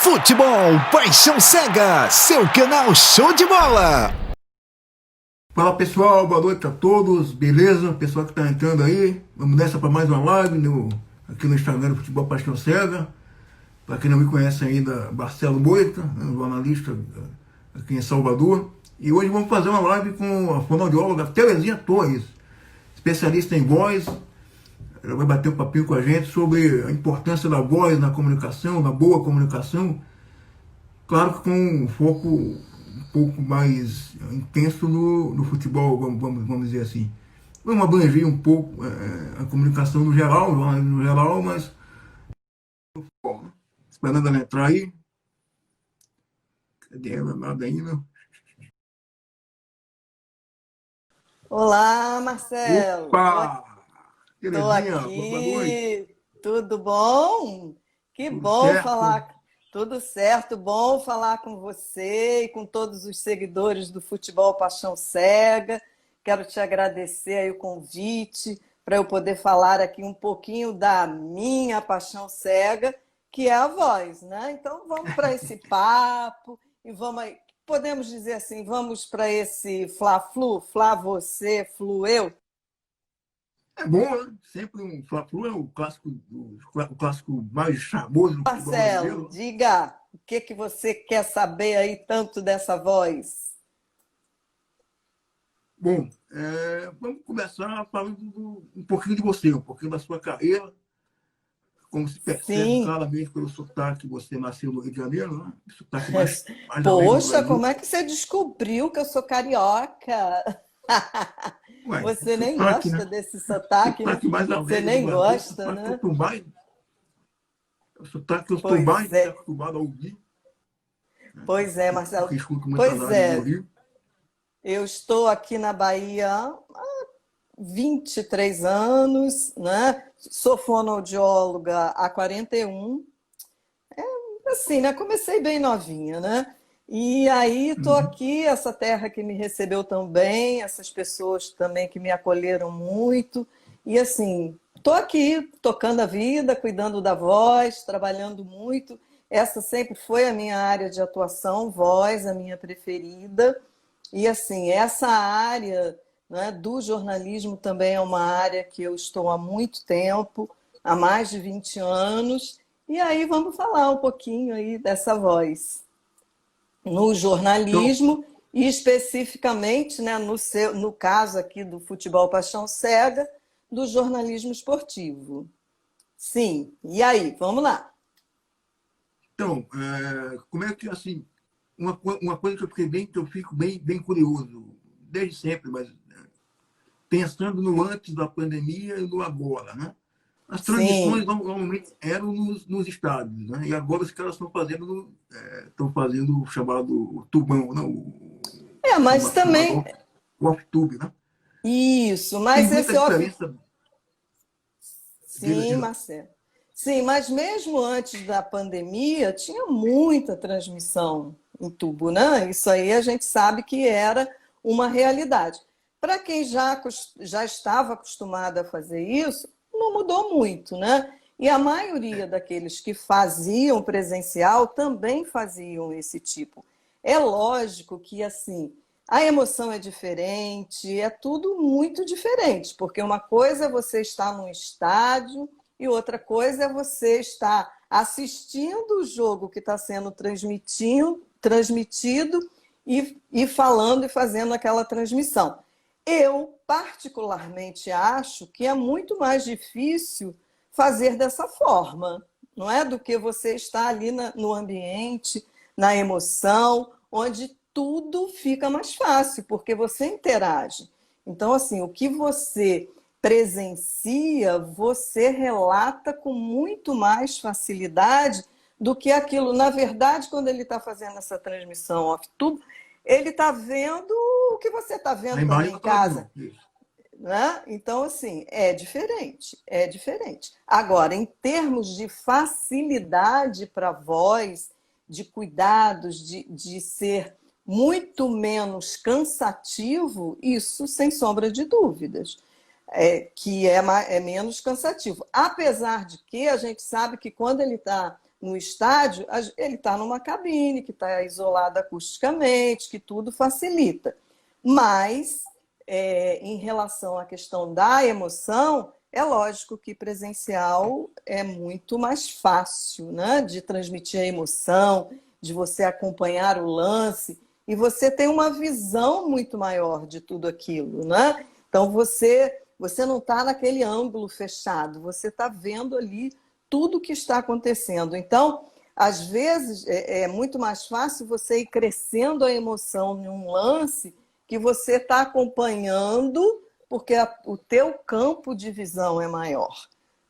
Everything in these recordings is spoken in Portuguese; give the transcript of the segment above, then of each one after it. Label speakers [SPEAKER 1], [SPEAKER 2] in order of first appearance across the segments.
[SPEAKER 1] Futebol Paixão Cega, seu canal show de bola!
[SPEAKER 2] Fala pessoal, boa noite a todos, beleza? Pessoal que está entrando aí, vamos nessa para mais uma live aqui no Instagram do Futebol Paixão Cega. Para quem não me conhece ainda, Marcelo Moita, jornalista aqui em Salvador. E hoje vamos fazer uma live com a fonoaudióloga Terezinha Torres, especialista em voz. Ela vai bater um papinho com a gente sobre a importância da voz na comunicação, na boa comunicação. Claro que com um foco um pouco mais intenso no futebol, vamos dizer assim. Vamos abranger um pouco a comunicação no geral, mas bom, esperando ela entrar aí. Cadê ela? Nada ainda.
[SPEAKER 3] Olá, Marcelo.
[SPEAKER 2] Opa!
[SPEAKER 3] Estou
[SPEAKER 2] Terezinha, boa noite.
[SPEAKER 3] aqui. Tudo bom? Que
[SPEAKER 2] Tudo
[SPEAKER 3] bom
[SPEAKER 2] certo?
[SPEAKER 3] falar. Tudo certo, bom falar com você e com todos os seguidores do Futebol Paixão Cega. Quero te agradecer aí o convite para eu poder falar aqui um pouquinho da minha paixão cega, que é a voz, né? Então vamos para esse papo e vamos aí. Podemos dizer assim, vamos para esse Fla-Flu, Fla você, Flu eu?
[SPEAKER 2] É bom, né? Sempre um Fla-Flu é o clássico mais charmoso do futebol
[SPEAKER 3] Marcelo,
[SPEAKER 2] brasileiro.
[SPEAKER 3] diga o que você quer saber aí tanto dessa voz?
[SPEAKER 2] Bom, vamos começar falando um pouquinho de você, um pouquinho da sua carreira, como se percebe
[SPEAKER 3] Sim.
[SPEAKER 2] claramente pelo sotaque, você nasceu no Rio de Janeiro, né? O sotaque mais além do
[SPEAKER 3] Poxa,
[SPEAKER 2] Brasil.
[SPEAKER 3] como é que você descobriu que eu sou carioca?
[SPEAKER 2] Ué,
[SPEAKER 3] Você nem
[SPEAKER 2] sotaque, né?
[SPEAKER 3] gosta desse sotaque, né?
[SPEAKER 2] Sotaque mais
[SPEAKER 3] Você
[SPEAKER 2] alegre do
[SPEAKER 3] nem
[SPEAKER 2] Brasil,
[SPEAKER 3] gosta,
[SPEAKER 2] sotaque que eu
[SPEAKER 3] né?
[SPEAKER 2] estou mais, o sotaque que eu estou
[SPEAKER 3] Pois
[SPEAKER 2] mais
[SPEAKER 3] é,
[SPEAKER 2] acostumado a ouvir, né?
[SPEAKER 3] pois é,
[SPEAKER 2] Porque
[SPEAKER 3] Marcelo.
[SPEAKER 2] escuto muitas
[SPEAKER 3] Pois
[SPEAKER 2] rádios no
[SPEAKER 3] é,
[SPEAKER 2] Rio.
[SPEAKER 3] eu estou aqui na Bahia há 23 anos, né? Sou fonoaudióloga há 41. Assim, né? Comecei bem novinha, né? E aí estou
[SPEAKER 2] Uhum.
[SPEAKER 3] aqui, essa terra que me recebeu tão bem, essas pessoas também que me acolheram muito. E assim, estou aqui tocando a vida, cuidando da voz, trabalhando muito. Essa sempre foi a minha área de atuação, voz, a minha preferida. E assim, essa área, né, do jornalismo também é uma área que eu estou há muito tempo, há mais de 20 anos. E aí vamos falar um pouquinho aí dessa voz no
[SPEAKER 2] Então,
[SPEAKER 3] jornalismo e especificamente, né, no caso aqui do Futebol Paixão Cega, do jornalismo esportivo. Sim, e aí, vamos lá.
[SPEAKER 2] como é que, assim, uma coisa que eu fico bem curioso, desde sempre, mas pensando no antes da pandemia e no agora, né? As transmissões
[SPEAKER 3] Sim,
[SPEAKER 2] normalmente eram nos estádios, né? E agora os caras estão fazendo o chamado tubão, não? O
[SPEAKER 3] mas
[SPEAKER 2] chamado
[SPEAKER 3] também
[SPEAKER 2] off-tube, né?
[SPEAKER 3] isso,
[SPEAKER 2] Tem
[SPEAKER 3] mas
[SPEAKER 2] muita
[SPEAKER 3] esse off.
[SPEAKER 2] diferença.
[SPEAKER 3] Sim,
[SPEAKER 2] Diz lá.
[SPEAKER 3] Marcelo. Sim, mas mesmo antes da pandemia, tinha muita transmissão em tubo, né? Isso aí a gente sabe que era uma realidade. Para quem já estava acostumado a fazer isso, não mudou muito, né? E a maioria daqueles que faziam presencial também faziam esse tipo. É lógico que, assim, a emoção é diferente, é tudo muito diferente, porque uma coisa é você estar num estádio e outra coisa é você estar assistindo o jogo que está sendo transmitido e falando e fazendo aquela transmissão. Eu, particularmente, acho que é muito mais difícil fazer dessa forma, não é? Do que você estar ali no ambiente, na emoção, onde tudo fica mais fácil, porque você interage. Então, assim, o que você presencia, você relata com muito mais facilidade do que aquilo. Na verdade, quando ele está fazendo essa transmissão off-tube, ele está vendo o que você está
[SPEAKER 2] A
[SPEAKER 3] vendo
[SPEAKER 2] imagem
[SPEAKER 3] também
[SPEAKER 2] da
[SPEAKER 3] em casa.
[SPEAKER 2] televisão. Isso.
[SPEAKER 3] Né? Então, assim, é diferente, é diferente. Agora, em termos de facilidade para a voz, de cuidados, de ser muito menos cansativo, isso sem sombra de dúvidas, que é menos cansativo. Apesar de que a gente sabe que quando ele está no estádio, ele está numa cabine que está isolada acusticamente, que tudo facilita. Mas, em relação à questão da emoção, é lógico que presencial é muito mais fácil, né, de transmitir a emoção, de você acompanhar o lance, e você tem uma visão muito maior de tudo aquilo, né? Então, você não está naquele ângulo fechado, você está vendo ali tudo o que está acontecendo. Então, às vezes, é muito mais fácil você ir crescendo a emoção em um lance que você está acompanhando, porque o teu campo de visão é maior.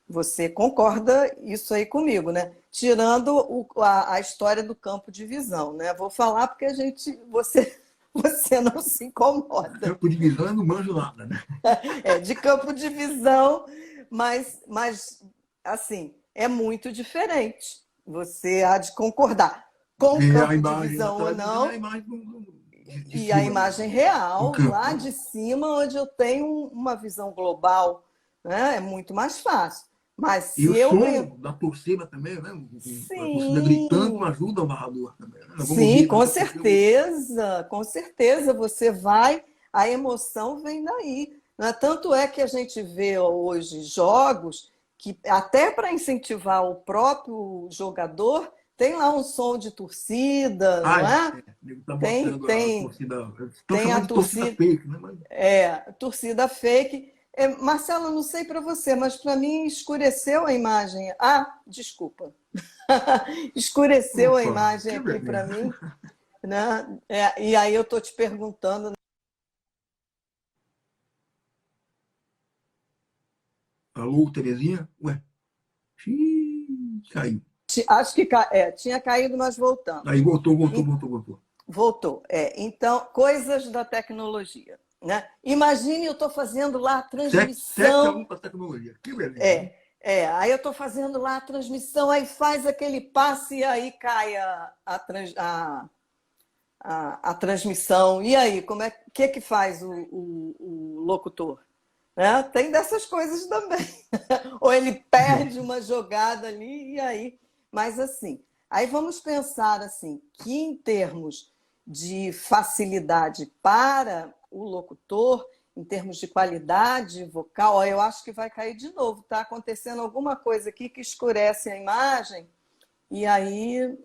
[SPEAKER 3] Você concorda isso aí comigo, né? Tirando a história do campo de visão, né? Vou falar porque você não se incomoda.
[SPEAKER 2] Campo de visão eu não manjo nada, né?
[SPEAKER 3] De campo de visão, mas assim, é muito diferente. Você há de concordar. Com
[SPEAKER 2] E a
[SPEAKER 3] campo de
[SPEAKER 2] imagem na
[SPEAKER 3] visão ou
[SPEAKER 2] televisão é a
[SPEAKER 3] não,
[SPEAKER 2] imagem de
[SPEAKER 3] e a
[SPEAKER 2] cima,
[SPEAKER 3] imagem
[SPEAKER 2] do
[SPEAKER 3] real,
[SPEAKER 2] campo,
[SPEAKER 3] lá
[SPEAKER 2] né?
[SPEAKER 3] de cima, onde eu tenho uma visão global, né? É muito mais fácil. Mas
[SPEAKER 2] E o
[SPEAKER 3] se eu
[SPEAKER 2] som da torcida também, né? A torcida gritando
[SPEAKER 3] sim,
[SPEAKER 2] ajuda o narrador também, né? Nós vamos
[SPEAKER 3] sim,
[SPEAKER 2] ouvir, nós vamos sentir.
[SPEAKER 3] com certeza você vai, a emoção vem daí. Né? Tanto é que a gente vê hoje jogos que, até para incentivar o próprio jogador, tem lá um som de torcida,
[SPEAKER 2] Ah,
[SPEAKER 3] não é?
[SPEAKER 2] ele tá
[SPEAKER 3] Tem,
[SPEAKER 2] botando a
[SPEAKER 3] tem,
[SPEAKER 2] torcida. Estão
[SPEAKER 3] tem a
[SPEAKER 2] chamando de torcida
[SPEAKER 3] torcida,
[SPEAKER 2] fake, né? Mas
[SPEAKER 3] torcida fake. Marcelo, não sei para você, mas para mim escureceu a imagem. Ah, desculpa. Escureceu a
[SPEAKER 2] opa,
[SPEAKER 3] imagem
[SPEAKER 2] que
[SPEAKER 3] aqui para
[SPEAKER 2] beleza.
[SPEAKER 3] mim, né? E aí eu estou te perguntando.
[SPEAKER 2] Alô, Terezinha? Ué, xiii, caiu.
[SPEAKER 3] Acho que tinha caído, mas voltamos.
[SPEAKER 2] Aí voltou.
[SPEAKER 3] Voltou. Então, coisas da tecnologia. Né? Imagine eu estou fazendo lá a
[SPEAKER 2] 7-1
[SPEAKER 3] transmissão.
[SPEAKER 2] para a tecnologia. Que beleza, hein?
[SPEAKER 3] Aí eu estou fazendo lá a transmissão, aí faz aquele passe e aí cai a transmissão. E aí, como é que faz o locutor? Né? Tem dessas coisas também. Ou ele perde uma jogada ali, e aí. Mas assim, aí vamos pensar assim, que em termos de facilidade para o locutor, em termos de qualidade vocal, ó, eu acho que vai cair de novo. Está acontecendo alguma coisa aqui que escurece a imagem, e aí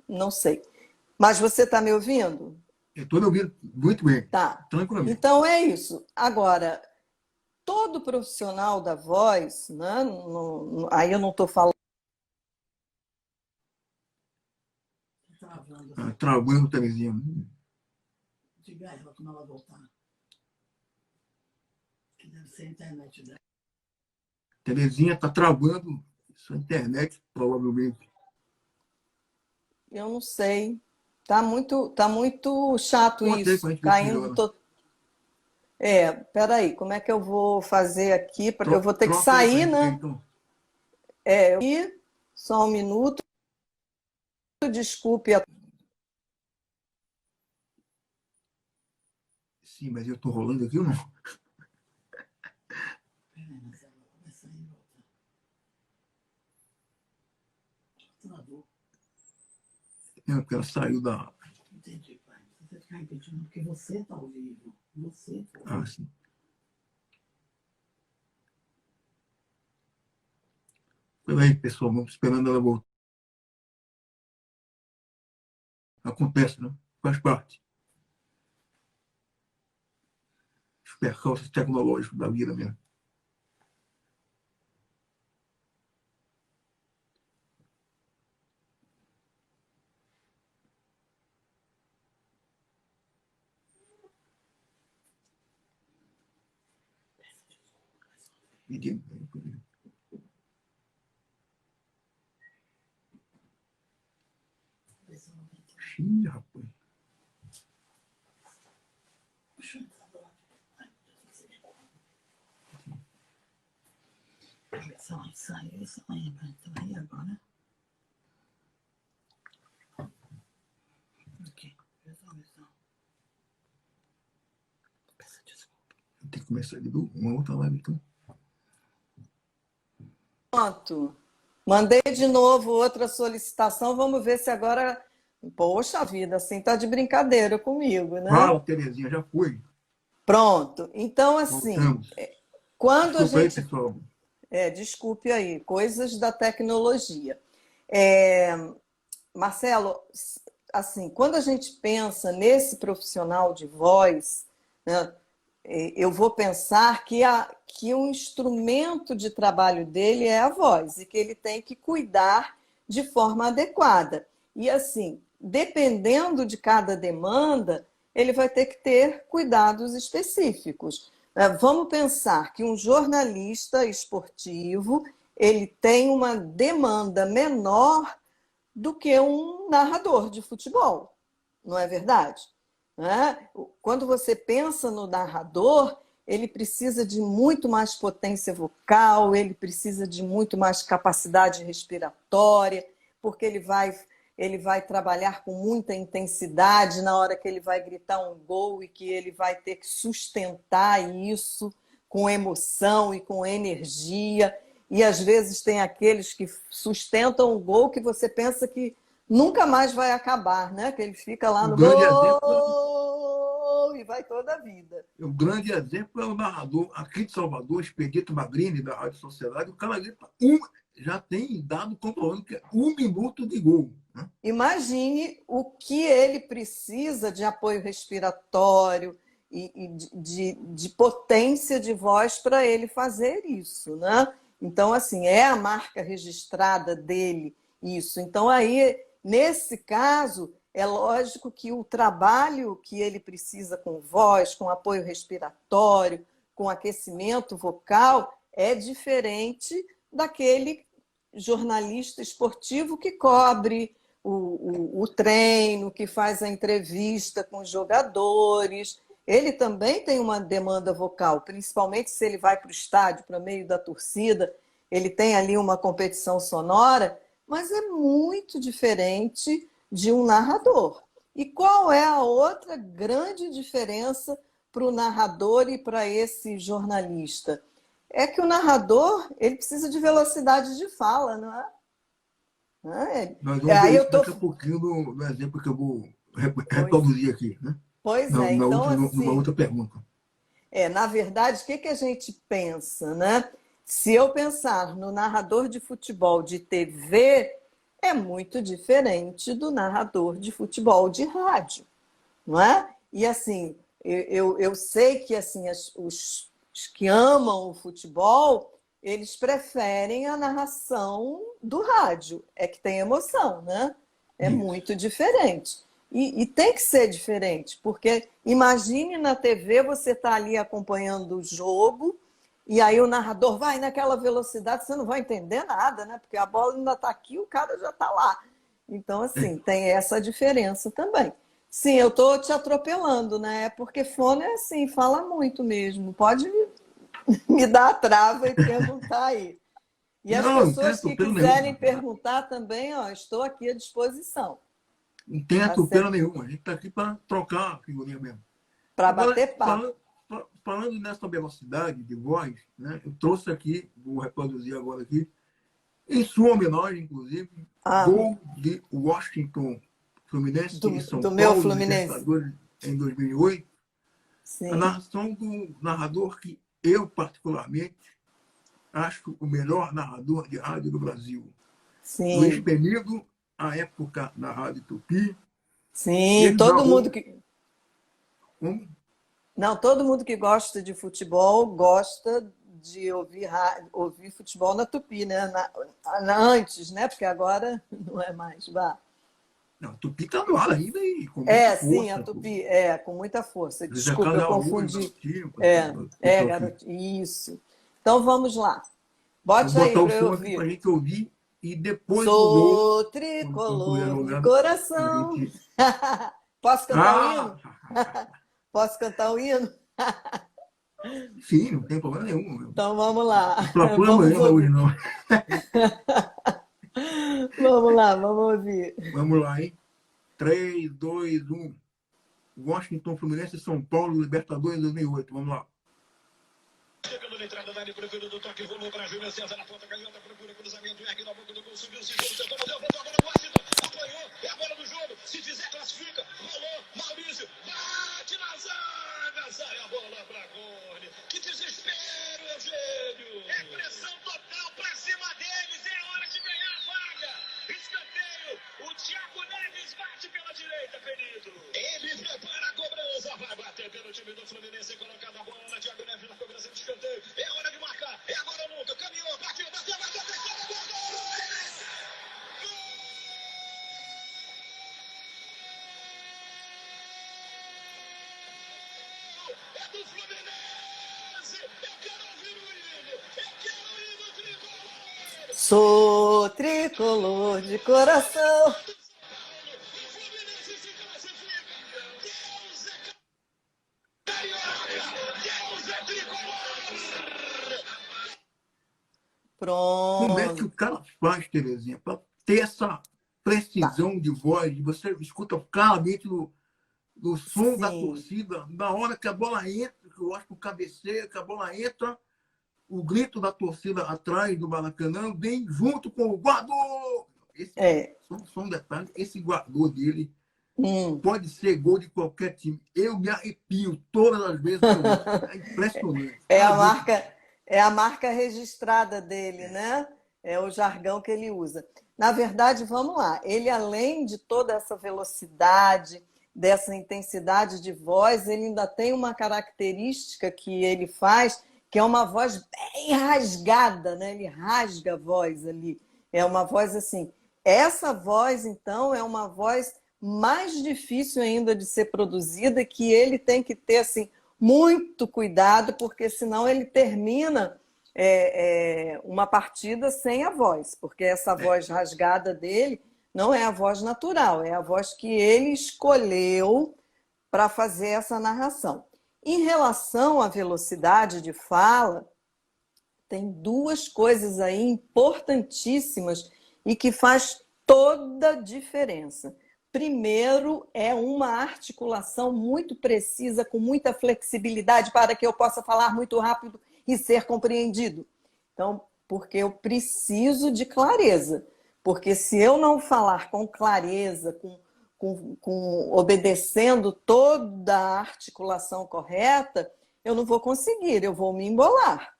[SPEAKER 3] não sei. Mas você está me ouvindo?
[SPEAKER 2] Eu estou ouvindo muito bem,
[SPEAKER 3] Tá.
[SPEAKER 2] tranquilamente.
[SPEAKER 3] Então é isso. Agora, todo profissional da voz, né? Aí eu não estou falando.
[SPEAKER 2] Travando, Terezinha.
[SPEAKER 4] Diga a ela quando ela voltar. Que deve ser a internet dela.
[SPEAKER 2] Terezinha está travando sua internet, provavelmente.
[SPEAKER 3] Eu não sei. Tá muito chato
[SPEAKER 2] Conta aí para
[SPEAKER 3] isso.
[SPEAKER 2] a gente ver se
[SPEAKER 3] Caindo.
[SPEAKER 2] melhora.
[SPEAKER 3] Peraí, como é que eu vou fazer aqui? Eu vou ter que
[SPEAKER 2] Troca aí para a
[SPEAKER 3] sair,
[SPEAKER 2] gente ver,
[SPEAKER 3] né?
[SPEAKER 2] então.
[SPEAKER 3] Aqui, só um minuto. Desculpe.
[SPEAKER 2] Sim, mas eu estou rolando aqui ou não?
[SPEAKER 4] Peraí, mas ela vai sair e voltar. Travou.
[SPEAKER 2] É, porque ela saiu da.
[SPEAKER 4] Entendi, pai. Você ficar repetindo porque você está ao vivo. Você está ao
[SPEAKER 2] Ah,
[SPEAKER 4] vivo.
[SPEAKER 2] sim. Peraí, pessoal, vamos esperando ela voltar. Acontece, né? Faz parte. Os percalços tecnológicos da vida mesmo. Ih, rapaz.
[SPEAKER 4] Deixa eu entrar do lado. Ai, se ela saiu, se ela entra. Então aí agora. Aqui. Resolução. Peço desculpa.
[SPEAKER 2] Tem que começar de novo. Uma outra live, então.
[SPEAKER 3] Pronto. Mandei de novo outra solicitação, vamos ver se agora. Poxa vida, assim tá de brincadeira comigo, né?
[SPEAKER 2] Fala, Terezinha, já foi.
[SPEAKER 3] Pronto. Então, assim,
[SPEAKER 2] Voltamos.
[SPEAKER 3] quando a
[SPEAKER 2] Desculpa aí,
[SPEAKER 3] gente.
[SPEAKER 2] pessoal.
[SPEAKER 3] Desculpe aí, coisas da tecnologia. É, Marcelo, assim, quando a gente pensa nesse profissional de voz, né, eu vou pensar que o instrumento de trabalho dele é a voz e que ele tem que cuidar de forma adequada. E assim, dependendo de cada demanda, ele vai ter que ter cuidados específicos. Vamos pensar que um jornalista esportivo ele tem uma demanda menor do que um narrador de futebol, não é verdade? Né? Quando você pensa no narrador, ele precisa de muito mais potência vocal, ele precisa de muito mais capacidade respiratória, porque ele vai trabalhar com muita intensidade na hora que ele vai gritar um gol e que ele vai ter que sustentar isso com emoção e com energia. E às vezes tem aqueles que sustentam o gol que você pensa que nunca mais vai acabar, né? Que ele fica lá
[SPEAKER 2] O
[SPEAKER 3] no
[SPEAKER 2] grande exemplo,
[SPEAKER 3] gol e vai toda a vida.
[SPEAKER 2] o grande exemplo é o narrador aqui de Salvador, Expedito Magrini, da Rádio Sociedade. O cara grita já tem dado comprovando que é 1 minuto de gol. Né?
[SPEAKER 3] Imagine o que ele precisa de apoio respiratório e de potência de voz para ele fazer isso, né? Então, assim, é a marca registrada dele isso. Então, aí, nesse caso, é lógico que o trabalho que ele precisa com voz, com apoio respiratório, com aquecimento vocal, é diferente daquele jornalista esportivo que cobre o treino, que faz a entrevista com os jogadores. Ele também tem uma demanda vocal, principalmente se ele vai para o estádio, para o meio da torcida, ele tem ali uma competição sonora, mas é muito diferente de um narrador. E qual é a outra grande diferença para o narrador e para esse jornalista? É que o narrador ele precisa de velocidade de fala, não é?
[SPEAKER 2] Nós vamos ver
[SPEAKER 3] Aí
[SPEAKER 2] isso
[SPEAKER 3] eu tô.
[SPEAKER 2] daqui a pouquinho no exemplo que eu vou
[SPEAKER 3] Pois,
[SPEAKER 2] reproduzir aqui. Né?
[SPEAKER 3] pois é, então
[SPEAKER 2] Numa
[SPEAKER 3] assim,
[SPEAKER 2] outra pergunta.
[SPEAKER 3] na verdade, o que que a gente pensa, né? Se eu pensar no narrador de futebol de TV, é muito diferente do narrador de futebol de rádio, não é? E assim, eu sei que assim os que amam o futebol, eles preferem a narração do rádio, é que tem emoção, né? É
[SPEAKER 2] Isso.
[SPEAKER 3] muito diferente. E tem que ser diferente, porque imagine na TV você está ali acompanhando o jogo e aí o narrador vai naquela velocidade, você não vai entender nada, né? Porque a bola ainda está aqui, o cara já está lá. Então, assim, tem essa diferença também. Sim, eu estou te atropelando, né? Porque fone é assim, fala muito mesmo. Pode me dar a trava e perguntar aí. E as
[SPEAKER 2] Não, não tem
[SPEAKER 3] pessoas que
[SPEAKER 2] atropelo
[SPEAKER 3] quiserem
[SPEAKER 2] nenhum.
[SPEAKER 3] perguntar também, ó, estou aqui à disposição.
[SPEAKER 2] Não tem
[SPEAKER 3] Tá
[SPEAKER 2] atropelo
[SPEAKER 3] certo?
[SPEAKER 2] nenhum. A gente está aqui para trocar a figurinha mesmo.
[SPEAKER 3] Para
[SPEAKER 2] Agora,
[SPEAKER 3] bater papo.
[SPEAKER 2] falando nessa velocidade de voz, né, eu trouxe aqui, vou reproduzir agora aqui, em sua homenagem, inclusive,
[SPEAKER 3] Ah,
[SPEAKER 2] gol de Washington Fluminense e São
[SPEAKER 3] do meu
[SPEAKER 2] Paulo,
[SPEAKER 3] Fluminense.
[SPEAKER 2] Libertadores, em 2008. A
[SPEAKER 3] Sim,
[SPEAKER 2] narração do narrador que eu, particularmente, acho o melhor narrador de rádio do Brasil. Luiz
[SPEAKER 3] sim,
[SPEAKER 2] Penido, à época na Rádio Tupi,
[SPEAKER 3] sim.
[SPEAKER 2] ele
[SPEAKER 3] Todo mundo
[SPEAKER 2] narrou
[SPEAKER 3] que.
[SPEAKER 2] como
[SPEAKER 3] Não, todo mundo que gosta de futebol gosta de ouvir futebol na Tupi, né? Antes, né? Porque agora não é mais. Vá.
[SPEAKER 2] não, Tupi está no ar ainda e com muita
[SPEAKER 3] Sim, a
[SPEAKER 2] força.
[SPEAKER 3] Tupi, com muita força.
[SPEAKER 2] José
[SPEAKER 3] Desculpa,
[SPEAKER 2] Carlos
[SPEAKER 3] eu
[SPEAKER 2] Araújo,
[SPEAKER 3] confundi.
[SPEAKER 2] Garotinho, pessoal aqui.
[SPEAKER 3] Garoto. Isso. Então vamos lá.
[SPEAKER 2] Vou
[SPEAKER 3] Bote aí
[SPEAKER 2] botar o
[SPEAKER 3] para eu
[SPEAKER 2] som aqui para a
[SPEAKER 3] ouvir.
[SPEAKER 2] gente ouvir e depois do gol,
[SPEAKER 3] Sou
[SPEAKER 2] quando concluir a
[SPEAKER 3] tricolor de
[SPEAKER 2] jogada, a
[SPEAKER 3] coração.
[SPEAKER 2] gente.
[SPEAKER 3] Posso cantar o
[SPEAKER 2] Ah!
[SPEAKER 3] hino? Posso cantar o hino?
[SPEAKER 2] Sim, não tem problema nenhum.
[SPEAKER 3] Então vamos lá.
[SPEAKER 2] O Fla-Flu é
[SPEAKER 3] Vamos
[SPEAKER 2] amanhã, não é hoje
[SPEAKER 3] ouvir.
[SPEAKER 2] não.
[SPEAKER 3] Vamos lá, vamos ouvir.
[SPEAKER 2] Vamos lá, hein? 3, 2, 1. Washington Fluminense e São Paulo, Libertadores 2008. Vamos lá.
[SPEAKER 5] Chegando na entrada da área, preferido do toque, rolou para Júnior César na ponta canhota, procura cruzamento, ergue na boca do gol, subiu, seguro, tentou fazer o voltou agora o Washington, apanhou, é a bola do jogo, se fizer classifica, rolou, Maurício, bate na zaga, sai a bola para Cone. Que desespero, Eugênio! É pressão total para cima deles, é hora de ganhar a vaga. Escanteio, o Thiago Neves bate pela direita, querido. Ele prepara a cobrança, vai bater pelo time do Fluminense, colocando a bola, Thiago Neves na cobrança de escanteio. É hora de marcar, é agora ou nunca, caminhou, bateu, terceira, gol! É do Fluminense! Eu quero ouvir o hino! Eu quero o hino tricolor!
[SPEAKER 3] Sou tricolor de coração.
[SPEAKER 5] O Fluminense se classifica! Deus é carioca! Deus é tricolor!
[SPEAKER 2] Como é que
[SPEAKER 3] Pronto.
[SPEAKER 2] o cara faz, Terezinha, para ter essa precisão de voz, de você escuta claramente no som da
[SPEAKER 3] Sim.
[SPEAKER 2] torcida, na hora que a bola entra, que eu acho que o cabeceio, que a bola entra, o grito da torcida atrás do Maracanã vem junto com o guardou! Só um detalhe, esse guardou dele pode ser gol de qualquer time. Eu me arrepio todas as vezes que eu ouço. É impressionante.
[SPEAKER 3] É a marca registrada dele, né? É o jargão que ele usa. Na verdade, vamos lá. Ele, além de toda essa velocidade, dessa intensidade de voz, ele ainda tem uma característica que ele faz, que é uma voz bem rasgada, né? Ele rasga a voz ali. É uma voz assim. Essa voz, então, é uma voz mais difícil ainda de ser produzida, que ele tem que ter assim, muito cuidado, porque senão ele termina uma partida sem a voz, porque essa voz rasgada dele não é a voz natural, é a voz que ele escolheu para fazer essa narração. Em relação à velocidade de fala, tem duas coisas aí importantíssimas e que faz toda a diferença. Primeiro, é uma articulação muito precisa, com muita flexibilidade, para que eu possa falar muito rápido e ser compreendido. Então, porque eu preciso de clareza. Porque se eu não falar com clareza, obedecendo toda a articulação correta, eu não vou conseguir, eu vou me embolar.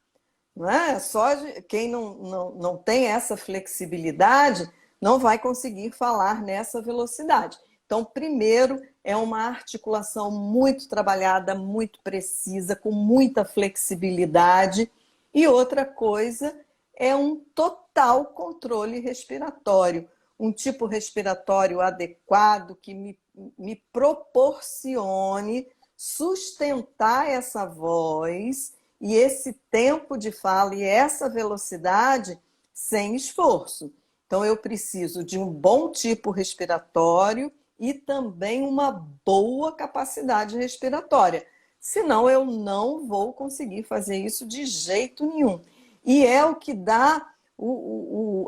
[SPEAKER 3] Não é? Só quem não tem essa flexibilidade não vai conseguir falar nessa velocidade. Então, primeiro, é uma articulação muito trabalhada, muito precisa, com muita flexibilidade. E outra coisa é um total controle respiratório, um tipo respiratório adequado que me proporcione sustentar essa voz e esse tempo de fala e essa velocidade sem esforço. Então, eu preciso de um bom tipo respiratório e também uma boa capacidade respiratória. Senão, eu não vou conseguir fazer isso de jeito nenhum. E é o que dá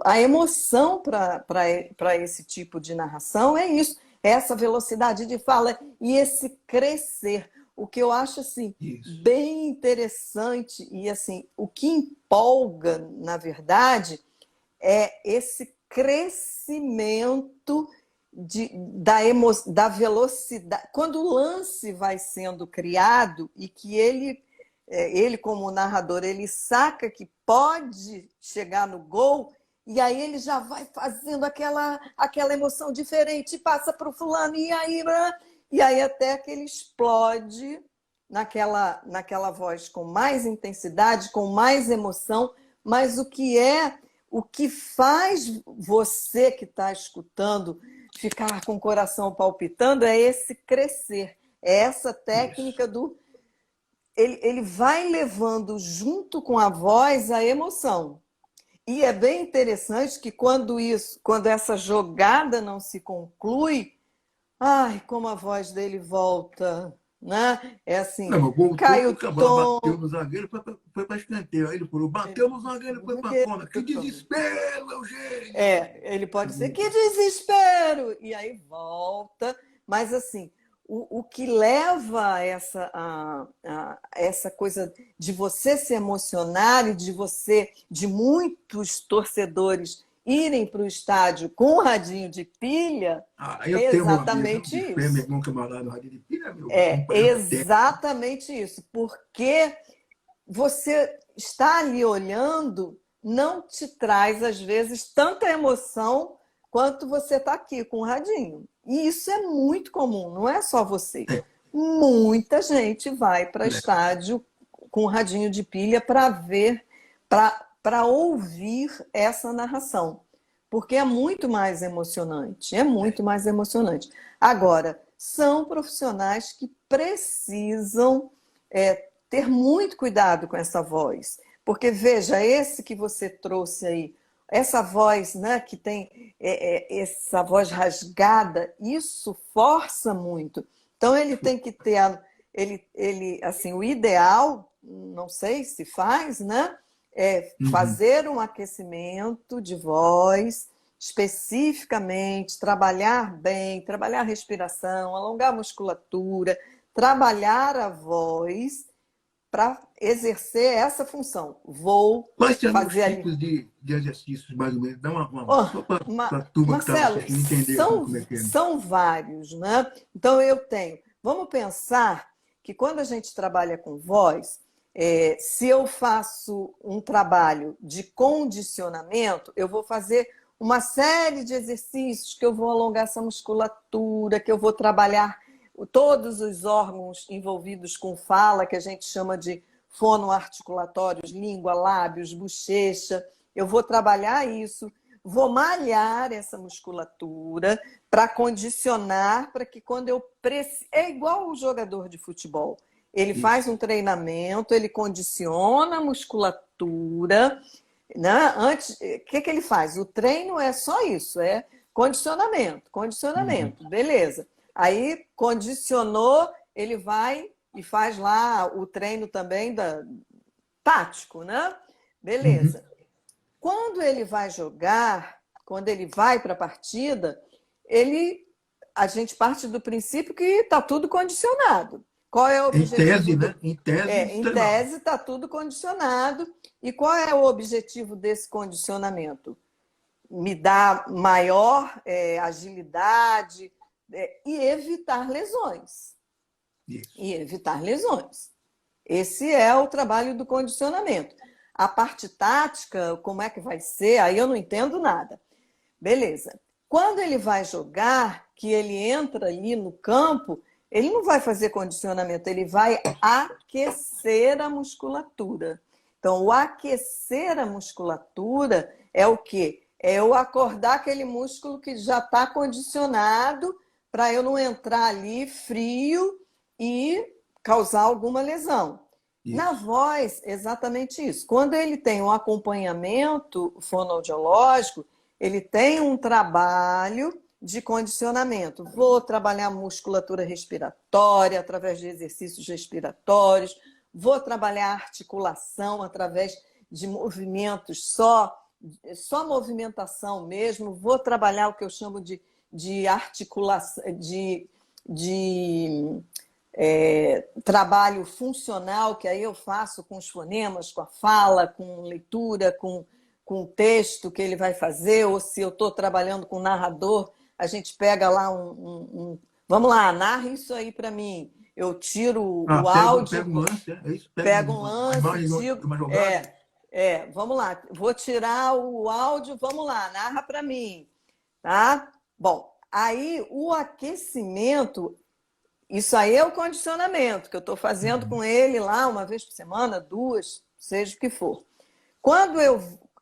[SPEAKER 3] a emoção para esse tipo de narração, é isso. Essa velocidade de fala e esse crescer. O que eu acho assim, bem interessante e assim, o que empolga, na verdade, é esse crescimento da velocidade. Quando o lance vai sendo criado e que ele como narrador, ele saca que pode chegar no gol, e aí ele já vai fazendo aquela emoção diferente, passa para o fulano, e aí até que ele explode naquela voz com mais intensidade, com mais emoção, mas o que faz você que está escutando ficar com o coração palpitando é esse crescer, é essa técnica do... Ele vai levando junto com a voz a emoção. E é bem interessante que quando essa jogada não se conclui, ai, como a voz dele volta, né? É assim, cai o tom.
[SPEAKER 2] Bateu no zagueiro, foi para escanteio. Aí ele falou, bateu no zagueiro, foi para fora. Que desespero, Eugênio!
[SPEAKER 3] Ele pode ser, que desespero! E aí volta. Mas assim, o que leva essa coisa de você se emocionar e de muitos torcedores irem para o estádio com um radinho de pilha,
[SPEAKER 2] Eu
[SPEAKER 3] é
[SPEAKER 2] tenho meu amigo,
[SPEAKER 3] exatamente
[SPEAKER 2] meu
[SPEAKER 3] isso.
[SPEAKER 2] irmão que mora lá no Rádio de Pilha, meu
[SPEAKER 3] É
[SPEAKER 2] companheiro de tempo.
[SPEAKER 3] exatamente isso, porque você está ali olhando não te traz, às vezes, tanta emoção quanto você está aqui com o radinho. E isso é muito comum, não é só você. Muita gente vai para estádio com o radinho de pilha para ver, para ouvir essa narração. Porque é muito mais emocionante, é muito mais emocionante. Agora, são profissionais que precisam ter muito cuidado com essa voz. Porque, veja, esse que você trouxe aí, essa voz, né, que tem essa voz rasgada, isso força muito. Então, ele tem que ter, assim, o ideal, não sei se faz, né, é fazer um aquecimento de voz, especificamente, trabalhar bem, trabalhar a respiração, alongar a musculatura, trabalhar a voz para exercer essa função. Vou
[SPEAKER 2] Quais são os
[SPEAKER 3] fazer ali.
[SPEAKER 2] tipos de exercícios, mais ou menos? Dá só para a turma que está
[SPEAKER 3] Marcelo,
[SPEAKER 2] assistindo entender assim, como é que é.
[SPEAKER 3] são vários, né? Então eu tenho. Vamos pensar que quando a gente trabalha com voz, se eu faço um trabalho de condicionamento, eu vou fazer uma série de exercícios que eu vou alongar essa musculatura, que eu vou trabalhar todos os órgãos envolvidos com fala, que a gente chama de fonoarticulatórios, língua, lábios, bochecha. Eu vou trabalhar isso, vou malhar essa musculatura para condicionar, para que quando eu preciso... É igual o jogador de futebol. Ele faz um treinamento, ele condiciona a musculatura, né? Antes, o que ele faz? O treino é só isso, é condicionamento, beleza. Aí, condicionou, ele vai e faz lá o treino também tático, né? Beleza. Quando ele vai jogar, quando ele vai para a partida, a gente parte do princípio que está tudo condicionado. Qual é o objetivo?
[SPEAKER 2] Em tese, né?
[SPEAKER 3] Em tese está tudo condicionado. E qual é o objetivo desse condicionamento? Me dar maior agilidade e evitar lesões.
[SPEAKER 2] Isso.
[SPEAKER 3] E evitar lesões. Esse é o trabalho do condicionamento. A parte tática, como é que vai ser? Aí eu não entendo nada. Beleza. Quando ele vai jogar, que ele entra ali no campo, ele não vai fazer condicionamento, ele vai aquecer a musculatura. Então, o aquecer a musculatura é o quê? É eu acordar aquele músculo que já está condicionado para eu não entrar ali frio e causar alguma lesão. Isso. Na voz, exatamente isso. Quando ele tem um acompanhamento fonoaudiológico, ele tem um trabalho de condicionamento. Vou trabalhar a musculatura respiratória através de exercícios respiratórios, vou trabalhar a articulação através de movimentos só movimentação mesmo, vou trabalhar o que eu chamo de articulação, trabalho funcional, que aí eu faço com os fonemas, com a fala, com leitura, com o texto que ele vai fazer, ou se eu estou trabalhando com o narrador, a gente pega lá vamos lá, narra isso aí para mim. Eu tiro o áudio,
[SPEAKER 2] pego um lance,
[SPEAKER 3] pego um lance, vamos lá, vou tirar o áudio, vamos lá, narra para mim, tá? Bom, aí o aquecimento, isso aí é o condicionamento que eu estou fazendo com ele lá uma vez por semana, 2, seja o que for.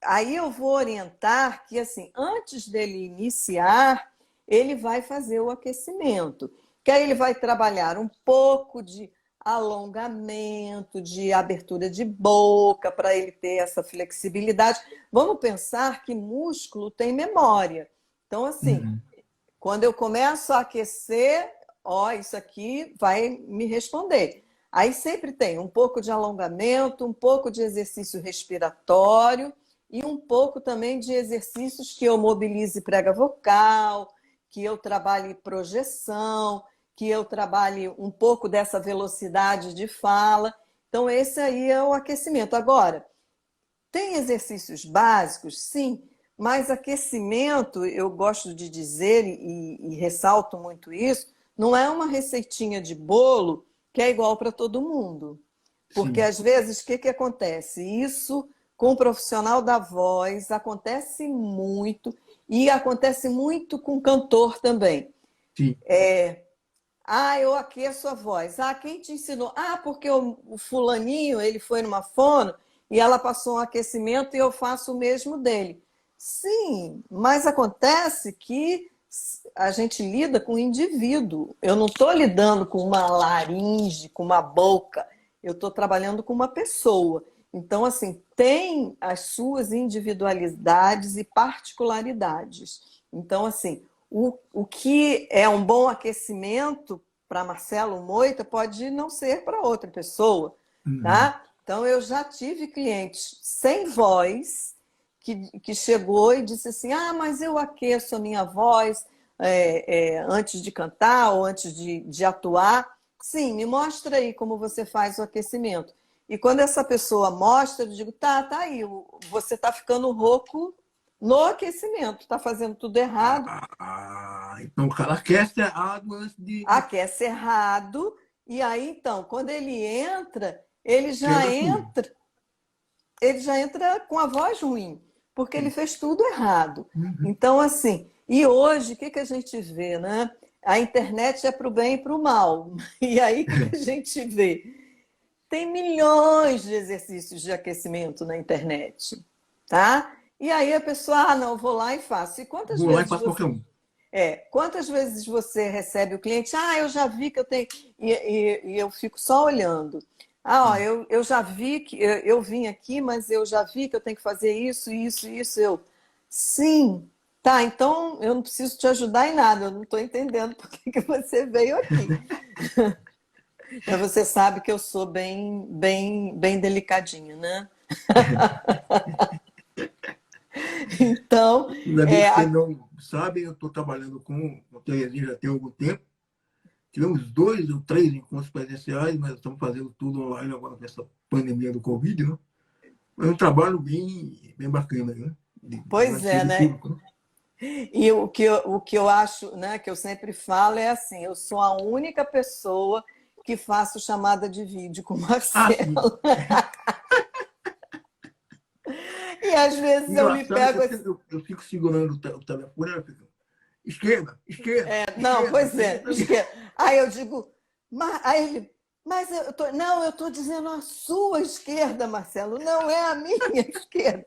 [SPEAKER 3] Aí eu vou orientar que, assim, antes dele iniciar, ele vai fazer o aquecimento, que aí ele vai trabalhar um pouco de alongamento, de abertura de boca, para ele ter essa flexibilidade. Vamos pensar que músculo tem memória. Então, assim, quando eu começo a aquecer, isso aqui vai me responder. Aí sempre tem um pouco de alongamento, um pouco de exercício respiratório e um pouco também de exercícios que eu mobilize prega vocal, que eu trabalhe projeção, que eu trabalhe um pouco dessa velocidade de fala. Então, esse aí é o aquecimento. Agora, tem exercícios básicos, sim, mas aquecimento, eu gosto de dizer e ressalto muito isso, não é uma receitinha de bolo que é igual para todo mundo. Porque,
[SPEAKER 2] Sim.
[SPEAKER 3] às vezes, o que acontece? Isso, com o profissional da voz, acontece muito, e acontece muito com cantor também.
[SPEAKER 2] Sim.
[SPEAKER 3] Eu aqueço a voz. Quem te ensinou? Porque o fulaninho, ele foi numa fono e ela passou um aquecimento e eu faço o mesmo dele. Sim, mas acontece que a gente lida com o indivíduo. Eu não estou lidando com uma laringe, com uma boca. Eu estou trabalhando com uma pessoa. Então, assim, tem as suas individualidades e particularidades. Então, assim, o que é um bom aquecimento para Marcelo Moita pode não ser para outra pessoa, tá? Então, eu já tive clientes sem voz que chegou e disse assim, mas eu aqueço a minha voz antes de cantar ou antes de atuar. Sim, me mostra aí como você faz o aquecimento. E quando essa pessoa mostra, eu digo, tá aí, você está ficando rouco no aquecimento, está fazendo tudo errado.
[SPEAKER 2] Então o cara aquece a água antes de...
[SPEAKER 3] Aquece errado, e aí, então, quando ele entra, ele já entra com a voz ruim, porque ele fez tudo errado. Então, assim, e hoje, o que a gente vê, né? A internet é para o bem e para o mal. E aí, o que a gente vê? Tem milhões de exercícios de aquecimento na internet, tá? E aí a pessoa, não, eu vou lá e faço. E quantas
[SPEAKER 2] Vou lá e
[SPEAKER 3] vezes
[SPEAKER 2] faço qualquer um.
[SPEAKER 3] quantas vezes você recebe o cliente, eu já vi que eu tenho... E eu fico só olhando. Eu já vi que... Eu vim aqui, mas eu já vi que eu tenho que fazer isso, isso, isso. Sim, tá, então eu não preciso te ajudar em nada, eu não estou entendendo por que você veio aqui. Mas você sabe que eu sou bem, bem, bem delicadinha, né? Então,
[SPEAKER 2] Ainda bem que você não sabe, eu estou trabalhando com o Terezinha já tem algum tempo. Tivemos 2 ou 3 encontros presenciais, mas estamos fazendo tudo online agora com essa pandemia do Covid, né? Mas é um trabalho bem, bem bacana, né?
[SPEAKER 3] Pois é, né?
[SPEAKER 2] Público, né?
[SPEAKER 3] E o que eu acho, né, que eu sempre falo é assim, eu sou a única pessoa que faço chamada de vídeo com o Marcelo. E às vezes eu lhe pego...
[SPEAKER 2] Eu fico segurando o telefone, eu fico, esquerda.
[SPEAKER 3] Não, pois é, esquerda. Aí eu digo, aí ele, mas eu estou dizendo a sua esquerda, Marcelo, não é a minha esquerda.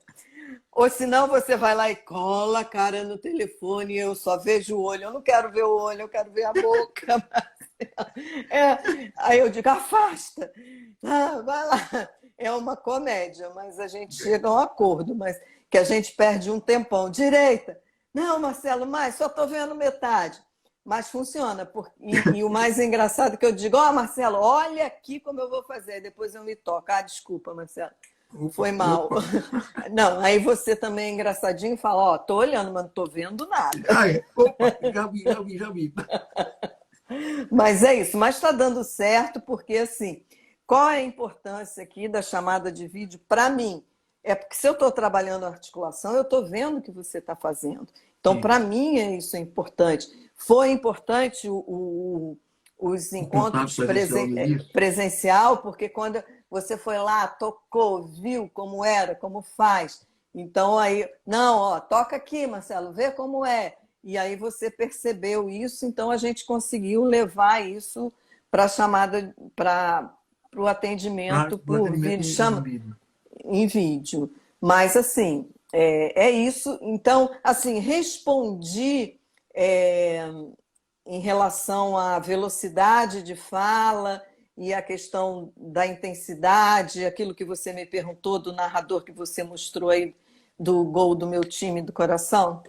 [SPEAKER 3] Ou senão você vai lá e cola a cara no telefone e eu só vejo o olho. Eu não quero ver o olho, eu quero ver a boca. Aí eu digo, afasta. Vai lá. É uma comédia, mas a gente chega a um acordo, mas que a gente perde um tempão. Direita. Não, Marcelo, mas só estou vendo metade. Mas funciona. E o mais engraçado é que eu digo, Marcelo, olha aqui como eu vou fazer. Aí depois eu me toco. Desculpa, Marcelo. Foi mal. Não, aí você também é engraçadinho e fala, tô olhando, mas não tô vendo nada.
[SPEAKER 2] Opa, já vi.
[SPEAKER 3] Mas é isso, mas está dando certo, porque assim, qual é a importância aqui da chamada de vídeo para mim? É porque se eu estou trabalhando a articulação, eu estou vendo o que você está fazendo. Então, para mim, isso é importante. Foi importante os encontros presencial, porque quando você foi lá, tocou, viu como era, como faz. Então, aí, não, toca aqui, Marcelo, vê como é. E aí você percebeu isso, então a gente conseguiu levar isso para a chamada, para o atendimento por vídeo, em vídeo. Mas, assim, é isso. Então, assim, respondi em relação à velocidade de fala e a questão da intensidade, aquilo que você me perguntou do narrador que você mostrou aí do gol do meu time do coração.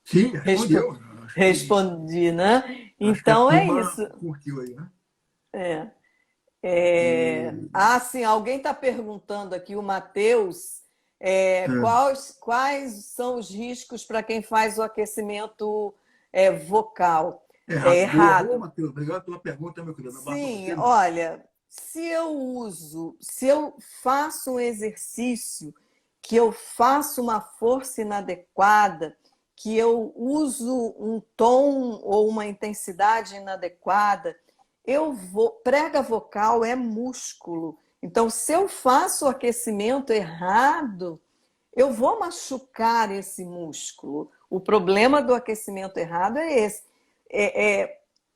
[SPEAKER 2] Sim, respondeu.
[SPEAKER 3] Respondi, né? Então é isso.
[SPEAKER 2] Curtiu aí, né?
[SPEAKER 3] Sim, alguém está perguntando aqui, o Matheus, quais são os riscos para quem faz o aquecimento vocal? É
[SPEAKER 2] Errado. Boa, boa,
[SPEAKER 3] errado.
[SPEAKER 2] Matheus. Obrigado pela pergunta, meu querido. Abraço pra
[SPEAKER 3] Sim,
[SPEAKER 2] você, mano.
[SPEAKER 3] olha, se eu faço um exercício, que eu faço uma força inadequada, que eu uso um tom ou uma intensidade inadequada, prega vocal é músculo. Então, se eu faço o aquecimento errado, eu vou machucar esse músculo. O problema do aquecimento errado é esse.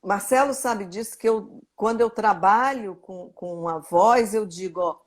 [SPEAKER 3] Marcelo sabe disso, que quando eu trabalho com a voz, eu digo, ó,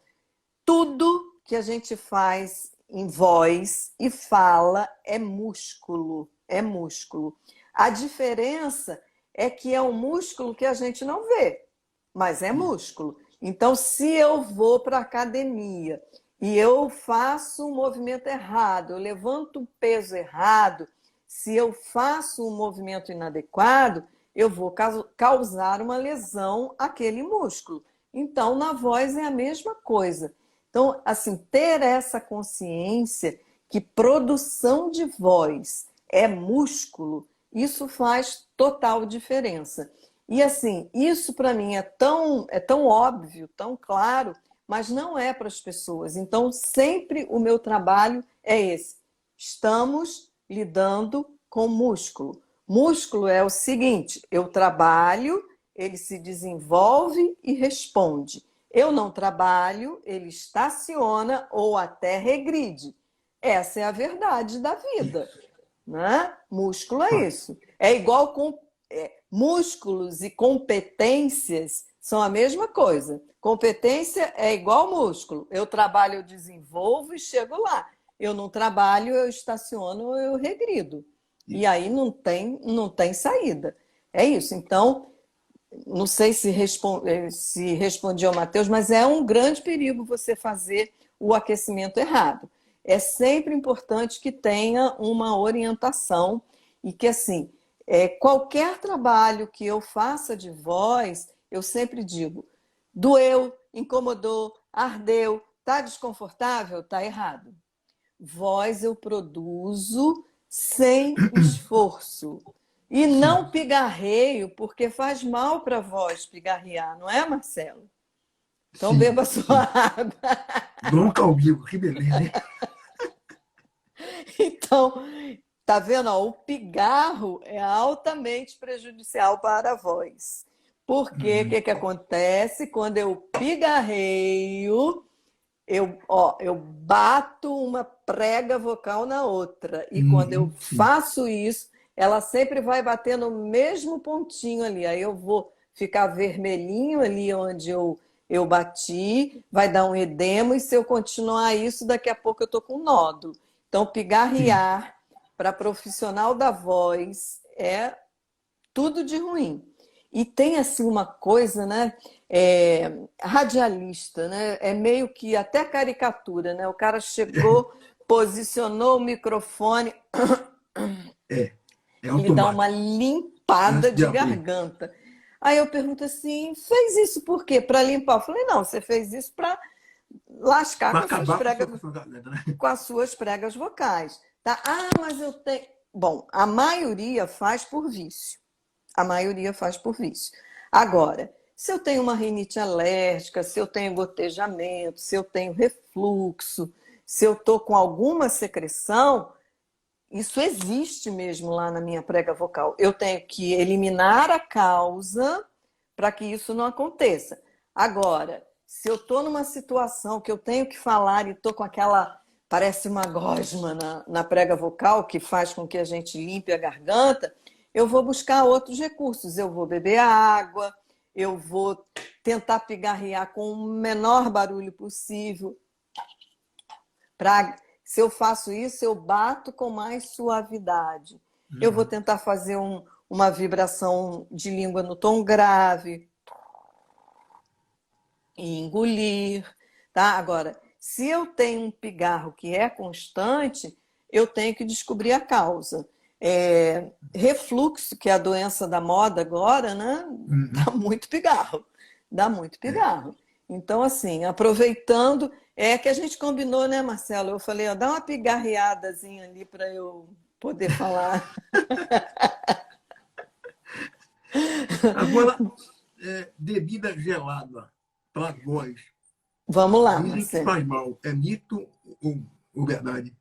[SPEAKER 3] tudo que a gente faz em voz e fala é músculo, é músculo. A diferença é que é um músculo que a gente não vê, mas é músculo. Então, se eu vou para a academia e eu faço um movimento errado, eu levanto um peso errado, se eu faço um movimento inadequado, eu vou causar uma lesão àquele músculo. Então, na voz é a mesma coisa. Então, assim, ter essa consciência que produção de voz é músculo, isso faz total diferença. E assim, isso para mim é tão óbvio, tão claro, mas não é para as pessoas. Então, sempre o meu trabalho é esse. Estamos lidando com músculo. Músculo é o seguinte, eu trabalho, ele se desenvolve e responde. Eu não trabalho, ele estaciona ou até regride. Essa é a verdade da vida, né? Músculo é isso. É igual com músculos e competências são a mesma coisa. Competência é igual músculo. Eu trabalho, eu desenvolvo e chego lá. Eu não trabalho, eu estaciono, eu regrido. E aí não tem saída. É isso. Então, não sei se respondi ao Matheus, mas é um grande perigo você fazer o aquecimento errado. É sempre importante que tenha uma orientação e que, assim, qualquer trabalho que eu faça de voz, eu sempre digo, doeu, incomodou, ardeu, tá desconfortável? Tá errado. Voz eu produzo sem esforço. E
[SPEAKER 2] Sim,
[SPEAKER 3] não pigarreio, porque faz mal para a voz pigarrear, não é, Marcelo? Então
[SPEAKER 2] sim,
[SPEAKER 3] beba sua
[SPEAKER 2] sim.
[SPEAKER 3] água.
[SPEAKER 2] Bronca ao vivo, que beleza, hein?
[SPEAKER 3] Então, tá vendo? Ó, o pigarro é altamente prejudicial para a voz. Porque o
[SPEAKER 2] Uhum.
[SPEAKER 3] que acontece quando eu pigarreio? Eu bato uma prega vocal na outra. E quando eu
[SPEAKER 2] Sim,
[SPEAKER 3] faço isso, ela sempre vai bater no mesmo pontinho ali. Aí eu vou ficar vermelhinho ali onde eu bati, vai dar um edema, e se eu continuar isso, daqui a pouco eu estou com um nódulo. Então,
[SPEAKER 2] sim.
[SPEAKER 3] pigarrear para profissional da voz é tudo de ruim. E tem assim uma coisa, né? Radialista, né? É meio que até caricatura, né? O cara chegou, posicionou o microfone,
[SPEAKER 2] É, é
[SPEAKER 3] ele dá uma
[SPEAKER 2] automático.
[SPEAKER 3] limpada
[SPEAKER 2] Antes de
[SPEAKER 3] de
[SPEAKER 2] abrir.
[SPEAKER 3] garganta. Aí eu pergunto assim: fez isso por quê? Para limpar? Eu falei: não, você fez isso para lascar
[SPEAKER 2] Para acabar com a sua garganta, né?
[SPEAKER 3] com as suas pregas vocais. Tá? Ah, mas eu tenho. Bom, a maioria faz por vício. A maioria faz por vício. Agora, se eu tenho uma rinite alérgica, se eu tenho gotejamento, se eu tenho refluxo, se eu estou com alguma secreção, isso existe mesmo lá na minha prega vocal. Eu tenho que eliminar a causa para que isso não aconteça. Agora, se eu estou numa situação que eu tenho que falar e estou com aquela, parece uma gosma na prega vocal, que faz com que a gente limpe a garganta, eu vou buscar outros recursos. Eu vou beber água, eu vou tentar pigarrear com o menor barulho possível. Se eu faço isso, eu bato com mais suavidade. Eu vou tentar fazer uma vibração de língua no tom grave e engolir, tá? Agora, se eu tenho um pigarro que é constante, eu tenho que descobrir a causa. Refluxo, que é a doença da moda agora, né? Dá
[SPEAKER 2] Uhum.
[SPEAKER 3] muito pigarro. Dá muito
[SPEAKER 2] É.
[SPEAKER 3] pigarro. Então, assim, aproveitando, é que a gente combinou, né, Marcelo? Eu falei, ó, dá uma pigarreadazinha ali para eu poder falar.
[SPEAKER 2] Agora, bebida gelada para voz,
[SPEAKER 3] Vamos lá,
[SPEAKER 2] dizem que
[SPEAKER 3] Marcelo.
[SPEAKER 2] faz mal. É mito ou verdade?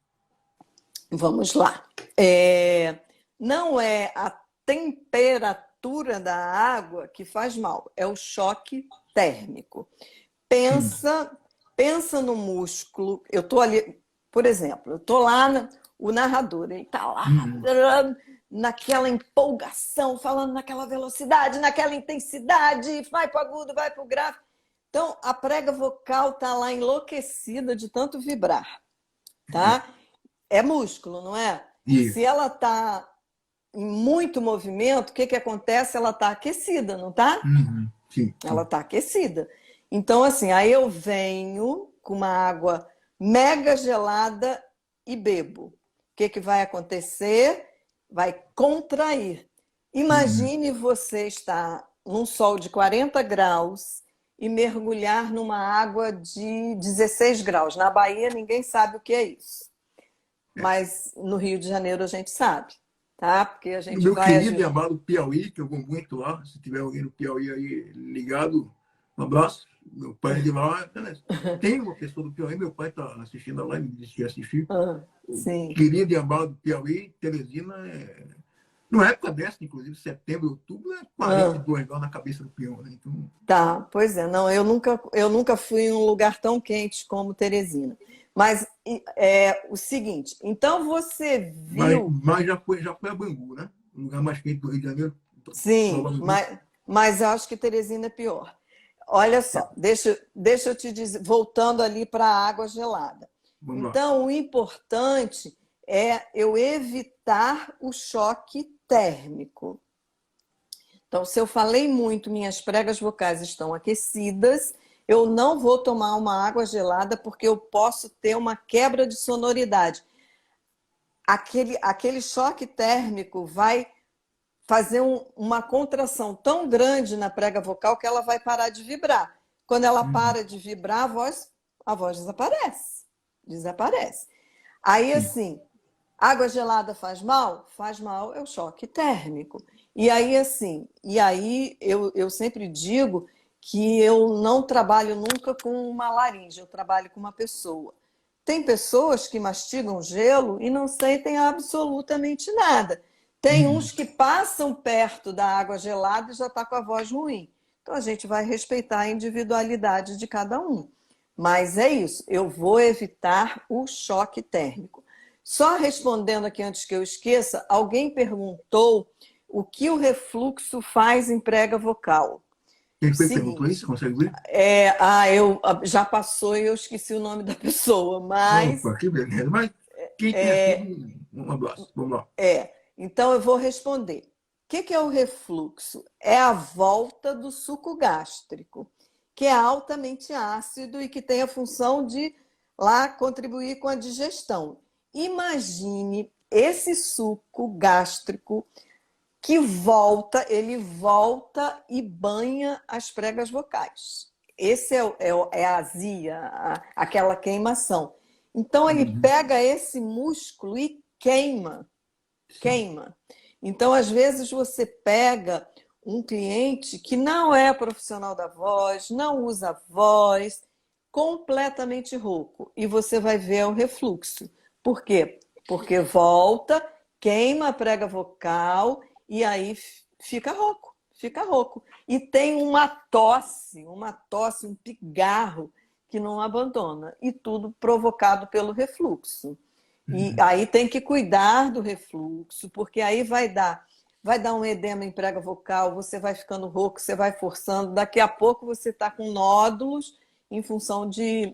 [SPEAKER 3] Vamos lá. Não é a temperatura da água que faz mal, é o choque térmico. Pensa no músculo. Eu estou ali, por exemplo, eu estou lá, o narrador, ele está lá, naquela empolgação, falando naquela velocidade, naquela intensidade, vai para o agudo, vai para o grave. Então, a prega vocal está lá enlouquecida de tanto vibrar, tá? É músculo, não é?
[SPEAKER 2] Isso.
[SPEAKER 3] Se ela está em muito movimento, o que acontece? Ela está aquecida, não está?
[SPEAKER 2] Sim.
[SPEAKER 3] Ela está aquecida. Então, assim, aí eu venho com uma água mega gelada e bebo. O que vai acontecer? Vai contrair. Imagine você estar num sol de 40 graus e mergulhar numa água de 16 graus. Na Bahia, ninguém sabe o que é isso. Mas no Rio de Janeiro a gente sabe, tá? Porque a gente
[SPEAKER 2] No meu
[SPEAKER 3] vai...
[SPEAKER 2] querido e amado Piauí, que eu vou muito lá, se tiver alguém no Piauí aí ligado, um abraço. Meu pai é de lá. Tem uma pessoa do Piauí, meu pai está assistindo a live, me disse que ia assistir.
[SPEAKER 3] Sim.
[SPEAKER 2] Querido e amado Piauí, Teresina, numa época dessa, inclusive, setembro, outubro, 42 graus na cabeça do peão, né? Então...
[SPEAKER 3] Tá, pois é. Não, eu nunca fui em um lugar tão quente como Teresina. Mas é o seguinte, então você viu...
[SPEAKER 2] Mas já foi a Bangu, né? Um lugar mais quente do Rio de Janeiro.
[SPEAKER 3] Sim, mas eu acho que Teresina é pior. Olha só, deixa eu te dizer, voltando ali para a água gelada. Então, o importante é eu evitar o choque térmico. Então, se eu falei muito, minhas pregas vocais estão aquecidas, eu não vou tomar uma água gelada porque eu posso ter uma quebra de sonoridade. Aquele choque térmico vai fazer uma contração tão grande na prega vocal que ela vai parar de vibrar. Quando ela para de vibrar, a voz desaparece. Desaparece. Aí, assim, água gelada faz mal? Faz mal, é o choque térmico. E aí, assim, eu sempre digo que eu não trabalho nunca com uma laringe, eu trabalho com uma pessoa. Tem pessoas que mastigam gelo e não sentem absolutamente nada. Tem uns que passam perto da água gelada e já está com a voz ruim. Então, a gente vai respeitar a individualidade de cada um. Mas é isso, eu vou evitar o choque térmico. Só respondendo aqui antes que eu esqueça, alguém perguntou o que o refluxo faz em prega vocal.
[SPEAKER 2] Quem foi que perguntou isso? Consegue ver?
[SPEAKER 3] Já passou e eu esqueci o nome da pessoa, mas...
[SPEAKER 2] Opa, que beleza. Mas quem tem aqui, um abraço. Vamos lá.
[SPEAKER 3] Então eu vou responder. O que é o refluxo? É a volta do suco gástrico, que é altamente ácido e que tem a função de lá contribuir com a digestão. Imagine esse suco gástrico que ele volta e banha as pregas vocais. Esse é a azia, aquela queimação. Então, ele pega esse músculo e queima. Então, às vezes, você pega um cliente que não é profissional da voz, não usa voz, completamente rouco, e você vai ver o refluxo. Por quê? Porque volta, queima a prega vocal e aí fica rouco. E tem uma tosse, um pigarro que não abandona. E tudo provocado pelo refluxo. E aí tem que cuidar do refluxo, porque aí vai dar um edema em prega vocal, você vai ficando rouco, você vai forçando, daqui a pouco você está com nódulos em função de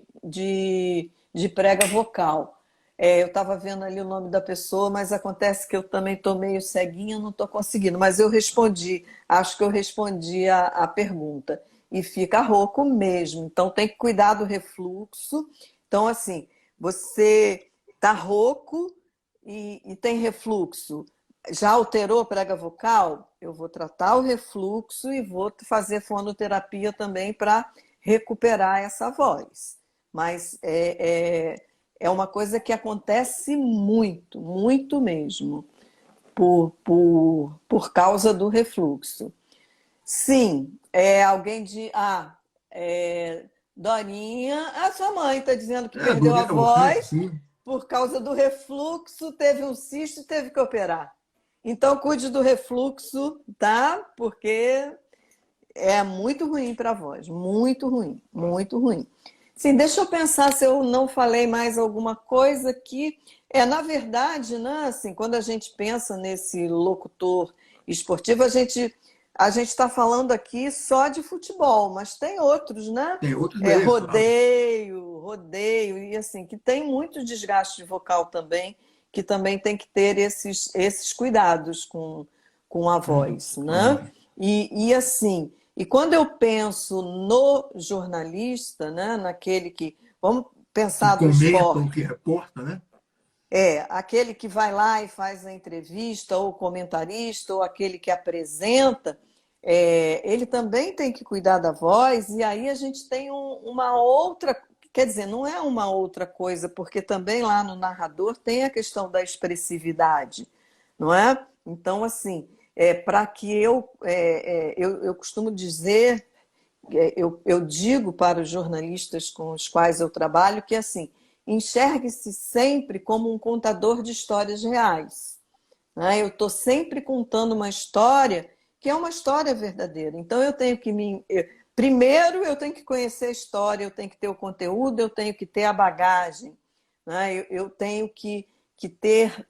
[SPEAKER 3] prega vocal. Eu estava vendo ali o nome da pessoa, mas acontece que eu também estou meio ceguinha, não estou conseguindo. Mas eu respondi, acho que eu respondi a pergunta. E fica rouco mesmo, então tem que cuidar do refluxo. Então, assim, você está rouco e tem refluxo, já alterou a prega vocal? Eu vou tratar o refluxo e vou fazer fonoterapia também para recuperar essa voz. Mas é uma coisa que acontece muito, muito mesmo, por causa do refluxo. Sim, alguém de. Dorinha, a sua mãe está dizendo que perdeu a
[SPEAKER 2] Dorinha Alcântara,
[SPEAKER 3] voz
[SPEAKER 2] sim.
[SPEAKER 3] por causa do refluxo, teve um cisto e teve que operar. Então, cuide do refluxo, tá? Porque é muito ruim para a voz, muito ruim, muito ruim. Sim, deixa eu pensar se eu não falei mais alguma coisa que na verdade, né, assim, quando a gente pensa nesse locutor esportivo, a gente está falando aqui só de futebol, mas tem outros, né?
[SPEAKER 2] Tem outros meios, claro.
[SPEAKER 3] Rodeio, e assim, que tem muito desgaste vocal também, que também tem que ter esses cuidados com a voz,
[SPEAKER 2] A
[SPEAKER 3] né?
[SPEAKER 2] voz.
[SPEAKER 3] E assim, e quando eu penso no jornalista, né, naquele que, vamos
[SPEAKER 2] Que
[SPEAKER 3] pensar do
[SPEAKER 2] comenta ou
[SPEAKER 3] esporte,
[SPEAKER 2] que reporta, né?
[SPEAKER 3] aquele que vai lá e faz a entrevista, ou comentarista, ou aquele que apresenta, ele também tem que cuidar da voz, e aí a gente tem uma outra, quer dizer, não é uma outra coisa, porque também lá no narrador tem a questão da expressividade, não é? Então, assim, para que eu costumo dizer, eu digo para os jornalistas com os quais eu trabalho que, assim, enxergue-se sempre como um contador de histórias reais, né? Eu estou sempre contando uma história que é uma história verdadeira. Então, eu tenho que primeiro, eu tenho que conhecer a história, eu tenho que ter o conteúdo, eu tenho que ter a bagagem, né? Eu tenho que ter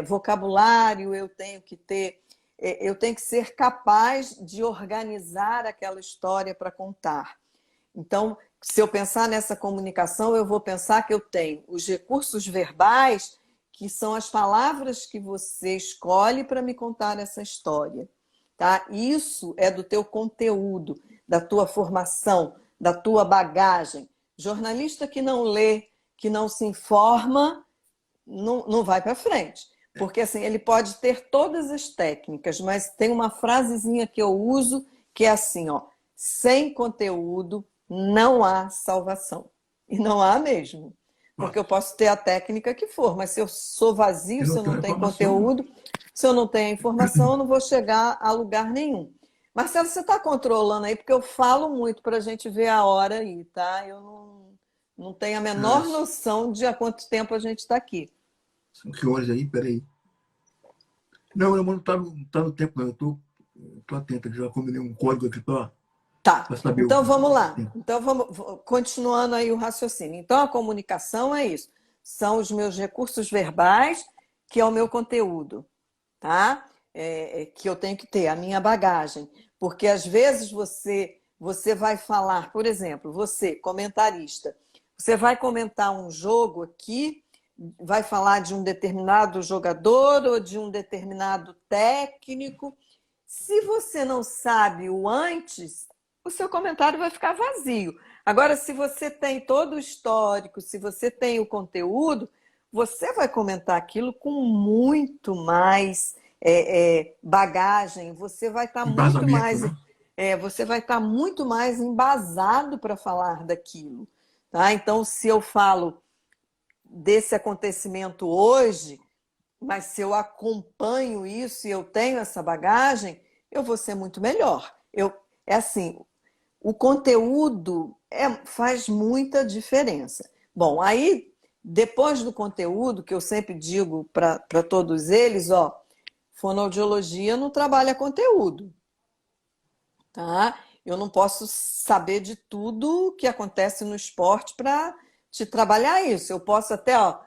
[SPEAKER 3] vocabulário, eu tenho que ser capaz de organizar aquela história para contar. Então, se eu pensar nessa comunicação, eu vou pensar que eu tenho os recursos verbais, que são as palavras que você escolhe para me contar essa história. Tá? Isso é do teu conteúdo, da tua formação, da tua bagagem. Jornalista que não lê, que não se informa, não vai para frente. Porque assim, ele pode ter todas as técnicas, mas tem uma frasezinha que eu uso que é assim, ó, sem conteúdo não há salvação. E não há mesmo. Porque eu posso ter a técnica que for, mas se eu sou vazio,
[SPEAKER 2] Eu
[SPEAKER 3] se
[SPEAKER 2] não
[SPEAKER 3] eu
[SPEAKER 2] tenho
[SPEAKER 3] não tenho
[SPEAKER 2] informação.
[SPEAKER 3] conteúdo, se eu não tenho informação, eu não vou chegar a lugar nenhum. Marcelo, você está controlando aí, porque eu falo muito para a gente ver a hora aí, tá? Eu não tenho a
[SPEAKER 2] Ah,
[SPEAKER 3] menor noção de há quanto tempo a gente está aqui.
[SPEAKER 2] são que horas aí? Peraí. Não, eu não tá no tempo, não. Tô atento, eu já combinei um código aqui para
[SPEAKER 3] Tá,
[SPEAKER 2] saber
[SPEAKER 3] então vamos
[SPEAKER 2] o
[SPEAKER 3] lá.
[SPEAKER 2] tempo.
[SPEAKER 3] Então vamos continuando aí o raciocínio. Então a comunicação é isso. São os meus recursos verbais, que é o meu conteúdo, tá? Que eu tenho que ter, a minha bagagem. Porque às vezes você vai falar, por exemplo, você, comentarista, você vai comentar um jogo aqui, vai falar de um determinado jogador ou de um determinado técnico. Se você não sabe o antes, o seu comentário vai ficar vazio. Agora, se você tem todo o histórico, se você tem o conteúdo, você vai comentar aquilo com muito mais bagagem,
[SPEAKER 2] Embasamento, né?
[SPEAKER 3] você vai estar muito mais embasado para falar daquilo. Tá? Então, se eu falo desse acontecimento hoje, mas se eu acompanho isso e eu tenho essa bagagem, eu vou ser muito melhor. É assim, o conteúdo faz muita diferença. Bom, aí, depois do conteúdo, que eu sempre digo para todos eles, ó, fonoaudiologia não trabalha conteúdo, tá? Eu não posso saber de tudo que acontece no esporte para te trabalhar isso. Eu posso até, ó,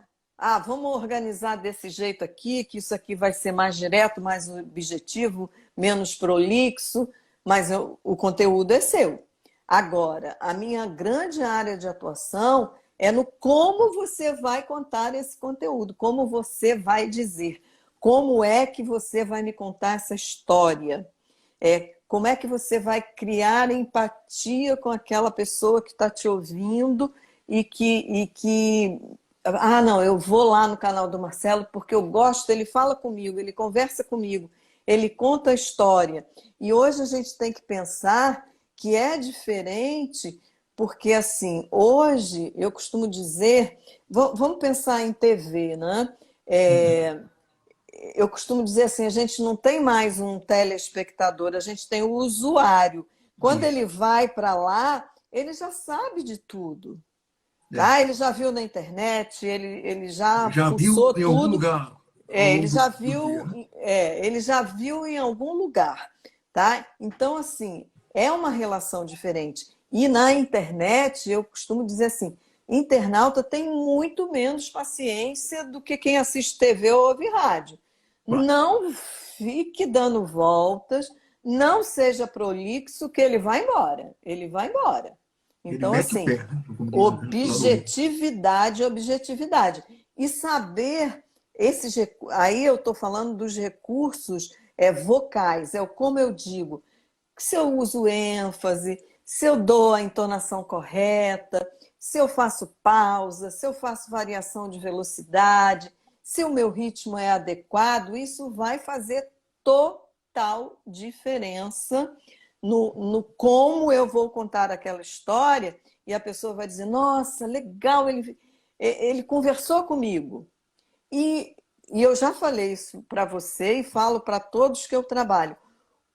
[SPEAKER 3] vamos organizar desse jeito aqui, que isso aqui vai ser mais direto, mais objetivo, menos prolixo, mas o conteúdo é seu. Agora, a minha grande área de atuação é no como você vai contar esse conteúdo, como você vai dizer, como é que você vai me contar essa história. Como é que você vai criar empatia com aquela pessoa que está te ouvindo e que não, eu vou lá no canal do Marcelo porque eu gosto, ele fala comigo, ele conversa comigo, ele conta a história. E hoje a gente tem que pensar que é diferente, porque assim, hoje eu costumo dizer, vamos pensar em TV, né? eu costumo dizer assim, a gente não tem mais um telespectador, a gente tem o usuário. Quando ele vai para lá, ele já sabe de tudo. Tá? Ele já viu na internet, ele já
[SPEAKER 2] Já viu
[SPEAKER 3] fuçou
[SPEAKER 2] em algum
[SPEAKER 3] tudo.
[SPEAKER 2] lugar ao
[SPEAKER 3] Ele
[SPEAKER 2] longo
[SPEAKER 3] já
[SPEAKER 2] do dia,
[SPEAKER 3] viu,
[SPEAKER 2] né?
[SPEAKER 3] ele já viu em algum lugar, tá? Então, assim, é uma relação diferente. E na internet, eu costumo dizer assim, internauta tem muito menos paciência do que quem assiste TV ou ouve rádio.
[SPEAKER 2] Claro.
[SPEAKER 3] Não fique dando voltas, não seja prolixo, que ele vai embora. Ele vai embora.
[SPEAKER 2] Ele
[SPEAKER 3] Então,
[SPEAKER 2] mete o
[SPEAKER 3] assim,
[SPEAKER 2] pé, né? Como diz lá do Rio.
[SPEAKER 3] objetividade, objetividade. E saber esses aí eu estou falando dos recursos vocais, como eu digo, se eu uso ênfase, se eu dou a entonação correta, se eu faço pausa, se eu faço variação de velocidade, se o meu ritmo é adequado, isso vai fazer total diferença no como eu vou contar aquela história e a pessoa vai dizer, nossa, legal, ele conversou comigo. E eu já falei isso para você e falo para todos que eu trabalho.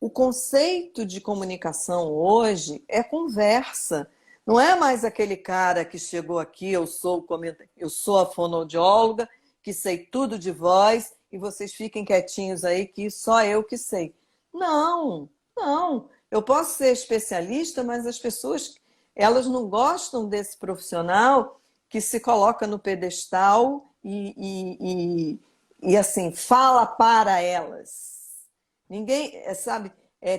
[SPEAKER 3] O conceito de comunicação hoje é conversa. Não é mais aquele cara que chegou aqui, eu sou a fonoaudióloga, que sei tudo de voz, e vocês fiquem quietinhos aí, que só eu que sei. Não, não. Eu posso ser especialista, mas as pessoas elas não gostam desse profissional que se coloca no pedestal e assim, fala para elas. Ninguém, sabe,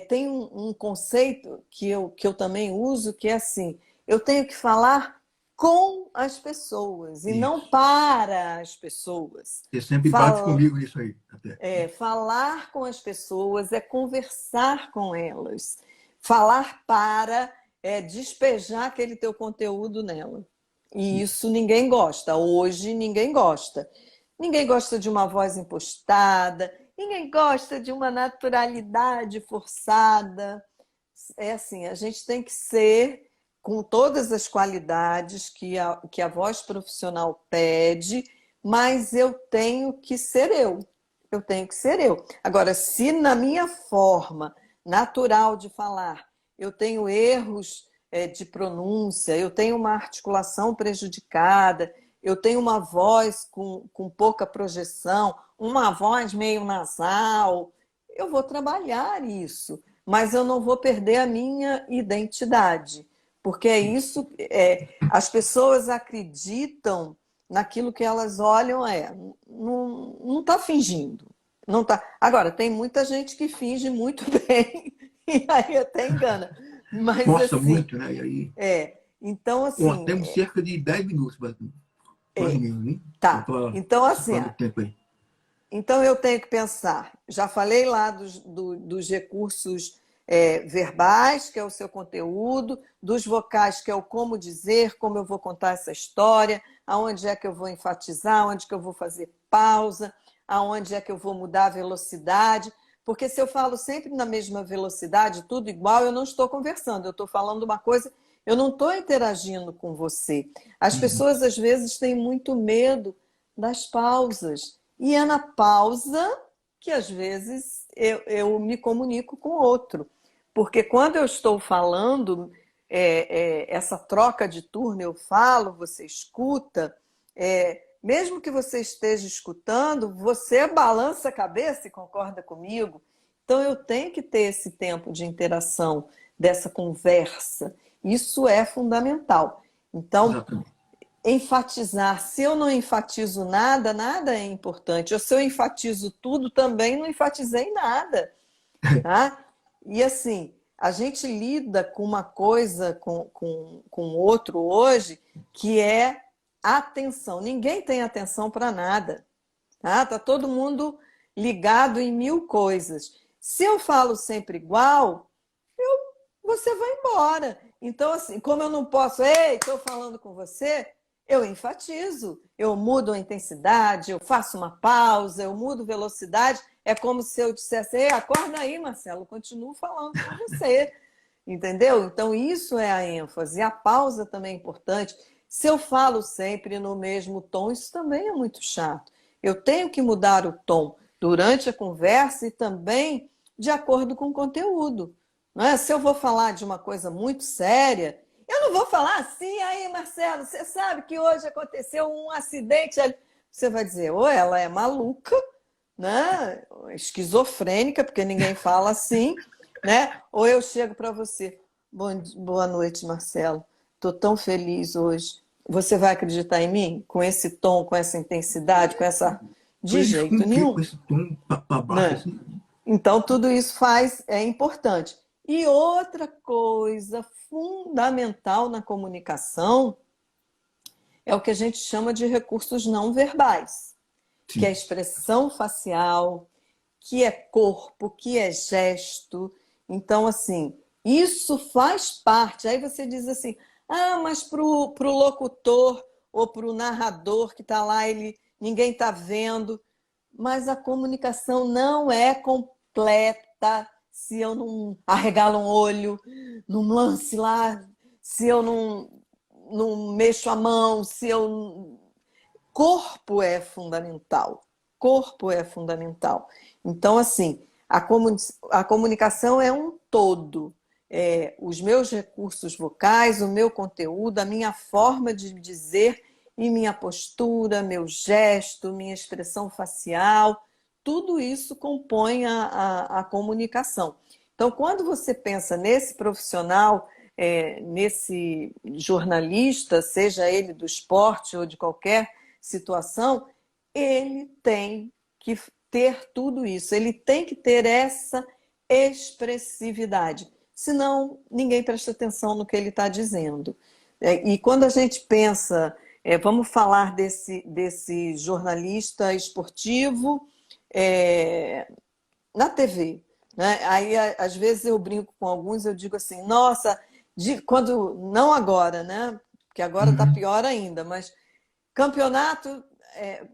[SPEAKER 3] tem um conceito que eu também uso, que é assim, eu tenho que falar com as pessoas e não
[SPEAKER 2] Isso.
[SPEAKER 3] para as pessoas.
[SPEAKER 2] Você sempre bate comigo nisso aí, até.
[SPEAKER 3] Falar com as pessoas é conversar com elas. Falar para despejar aquele teu conteúdo nela. E isso ninguém gosta. Hoje ninguém gosta. Ninguém gosta de uma voz impostada, ninguém gosta de uma naturalidade forçada. É assim, a gente tem que ser com todas as qualidades que a voz profissional pede, mas eu tenho que ser eu. Eu tenho que ser eu. Agora, se na minha forma natural de falar eu tenho erros de pronúncia, eu tenho uma articulação prejudicada, eu tenho uma voz com pouca projeção, uma voz meio nasal, eu vou trabalhar isso, mas eu não vou perder a minha identidade, porque é isso, as pessoas acreditam naquilo que elas olham, não está fingindo. Não tá. Agora, tem muita gente que finge muito bem e aí até engana. Mas
[SPEAKER 2] Força
[SPEAKER 3] assim,
[SPEAKER 2] muito, né? E aí,
[SPEAKER 3] então
[SPEAKER 2] ó,
[SPEAKER 3] assim,
[SPEAKER 2] temos cerca de 10 minutos, mais ou menos, hein?
[SPEAKER 3] tá. Então assim,
[SPEAKER 2] Do tempo aí.
[SPEAKER 3] então eu tenho que pensar, já falei lá dos recursos verbais, que é o seu conteúdo, dos vocais, que é o como dizer, como eu vou contar essa história, aonde é que eu vou enfatizar, aonde que eu vou fazer pausa, aonde é que eu vou mudar a velocidade, porque se eu falo sempre na mesma velocidade, tudo igual, eu não estou conversando, eu estou falando uma coisa, eu não estou interagindo com você. As pessoas às vezes têm muito medo das pausas, e é na pausa que às vezes eu me comunico com o outro. Porque quando eu estou falando, essa troca de turno, eu falo, você escuta, mesmo que você esteja escutando, você balança a cabeça e concorda comigo. Então eu tenho que ter esse tempo de interação, dessa conversa. Isso é fundamental. Então,
[SPEAKER 2] Exatamente.
[SPEAKER 3] enfatizar. Se eu não enfatizo nada, nada é importante. Ou se eu enfatizo tudo, também não enfatizei nada. Tá? E assim, a gente lida com uma coisa, com outro hoje, que é atenção. Ninguém tem atenção para nada. Tá todo mundo ligado em mil coisas. Se eu falo sempre igual, você vai embora. Então, assim, como eu não posso, ei, estou falando com você, eu enfatizo, eu mudo a intensidade, eu faço uma pausa, eu mudo velocidade. É como se eu dissesse, ei, acorda aí, Marcelo, continuo falando com você. Entendeu? Então, isso é a ênfase. A pausa também é importante. Se eu falo sempre no mesmo tom, isso também é muito chato. Eu tenho que mudar o tom. durante a conversa e também de acordo com o conteúdo. Não é? Se eu vou falar de uma coisa muito séria, eu não vou falar assim, aí, Marcelo, você sabe que hoje aconteceu um acidente ali. Você vai dizer, ou ela é maluca, né? Esquizofrênica, porque ninguém fala assim, né? Ou eu chego para você, boa noite, Marcelo, estou tão feliz hoje. Você vai acreditar em mim? Com esse tom, com essa intensidade, com essa... De jeito nenhum.
[SPEAKER 2] Com esse tom para baixo,
[SPEAKER 3] Né?
[SPEAKER 2] assim.
[SPEAKER 3] Então, tudo isso é importante. E outra coisa fundamental na comunicação é o que a gente chama de recursos não verbais, que é a expressão facial, que é corpo, que é gesto. Então, assim, isso faz parte. Aí você diz assim, mas para o locutor ou para o narrador que está lá, ninguém está vendo. Mas a comunicação não é completa se eu não arregalo um olho, não lance lá, se eu não mexo a mão, se eu... Corpo é fundamental. Corpo é fundamental. Então, assim, a comunicação é um todo. Os meus recursos vocais, o meu conteúdo, a minha forma de dizer e minha postura, meu gesto, minha expressão facial, tudo isso compõe a comunicação. Então, quando você pensa nesse profissional, nesse jornalista, seja ele do esporte ou de qualquer situação, ele tem que ter tudo isso, ele tem que ter essa expressividade, senão ninguém presta atenção no que ele está dizendo. E quando a gente pensa, vamos falar desse jornalista esportivo na TV, né? Aí às vezes eu brinco com alguns, eu digo assim, nossa, quando não agora, né? Porque agora está pior ainda, mas campeonato,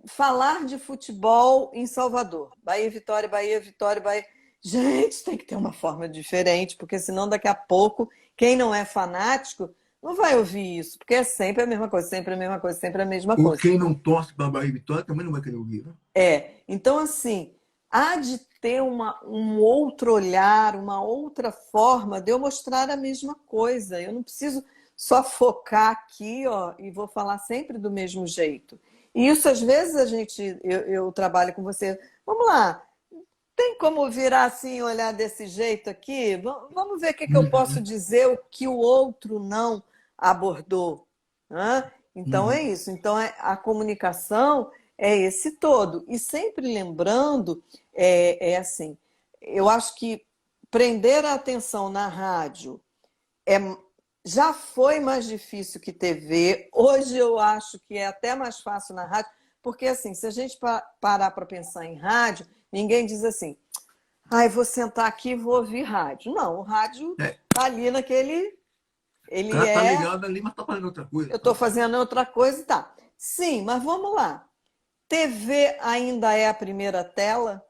[SPEAKER 3] falar de futebol em Salvador, Bahia, Vitória, Bahia, Vitória, Bahia. Gente, tem que ter uma forma diferente, porque senão daqui a pouco, quem não é fanático não vai ouvir isso, porque é sempre a mesma coisa, sempre a mesma coisa, sempre a mesma
[SPEAKER 2] Ou
[SPEAKER 3] coisa.
[SPEAKER 2] quem não torce para a Bahia e Vitória também não vai querer ouvir, né?
[SPEAKER 3] Então assim, há de ter um outro olhar, uma outra forma de eu mostrar a mesma coisa. Eu não preciso só focar aqui, ó, e vou falar sempre do mesmo jeito. E isso, às vezes, eu trabalho com você. Vamos lá, tem como virar assim, olhar desse jeito aqui? Vamos ver o que eu posso dizer, o que o outro não abordou. Né? Então, é isso. Então, a comunicação é esse todo. E sempre lembrando, assim, eu acho que prender a atenção na rádio já foi mais difícil que TV. Hoje eu acho que é até mais fácil na rádio, porque assim, se a gente parar para pensar em rádio, ninguém diz assim, vou sentar aqui e vou ouvir rádio. Não, o rádio está ali naquele...
[SPEAKER 2] O cara tá ligado ali, mas tá fazendo outra coisa.
[SPEAKER 3] Eu estou fazendo outra coisa e tá. Sim, mas vamos lá. TV ainda é a primeira tela?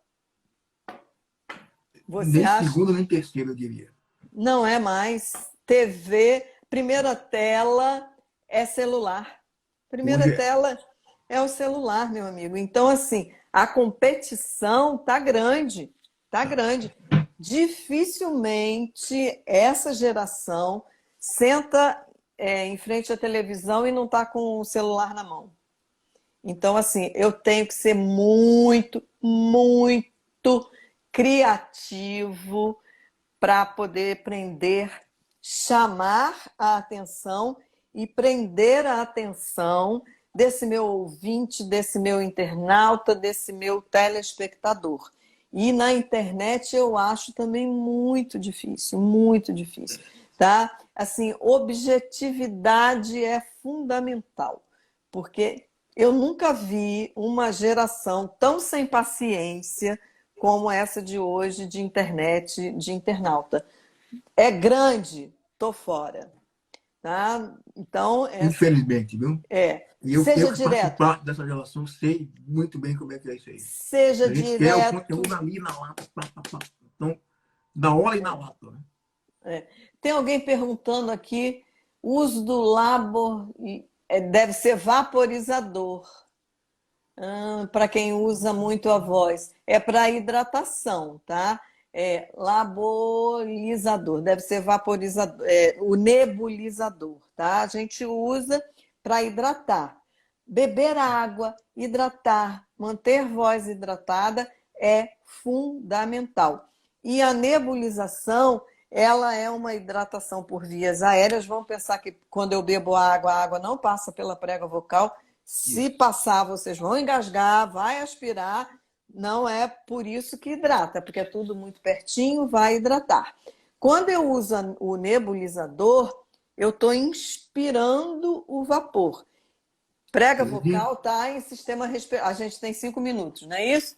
[SPEAKER 3] Você
[SPEAKER 2] nem
[SPEAKER 3] acha?
[SPEAKER 2] segunda, nem terceira, eu diria.
[SPEAKER 3] Não é mais. TV, primeira tela é celular. Primeira tela é o celular, meu amigo. Então, assim, a competição tá grande. Tá grande. Dificilmente essa geração senta em frente à televisão e não está com o celular na mão. Então, assim, eu tenho que ser muito, muito criativo para poder chamar a atenção e prender a atenção desse meu ouvinte, desse meu internauta, desse meu telespectador. E na internet eu acho também muito difícil, tá? Assim, objetividade é fundamental, porque eu nunca vi uma geração tão sem paciência como essa de hoje, de internet, de internauta. É grande, tô fora. Tá? Então,
[SPEAKER 2] infelizmente, viu? E eu
[SPEAKER 3] seja
[SPEAKER 2] que faço
[SPEAKER 3] direto.
[SPEAKER 2] parte dessa relação, sei muito bem como é que é isso aí.
[SPEAKER 3] Seja
[SPEAKER 2] a gente
[SPEAKER 3] direto.
[SPEAKER 2] quer o conteúdo ali na lata. Então, na hora e na lata. Né?
[SPEAKER 3] Tem alguém perguntando aqui, o uso do labor deve ser vaporizador. Para quem usa muito a voz, é para hidratação, tá? É labolizador, deve ser vaporizador, o nebulizador, tá? A gente usa para hidratar. Beber água, hidratar, manter voz hidratada é fundamental. E a nebulização, ela é uma hidratação por vias aéreas. Vamos pensar que quando eu bebo água, a água não passa pela prega vocal. Se passar, vocês vão engasgar, vai aspirar. Não é por isso que hidrata, porque é tudo muito pertinho, vai hidratar. Quando eu uso o nebulizador, eu estou inspirando o vapor. Prega vocal está em sistema respiratório. A gente tem 5 minutos, não é isso?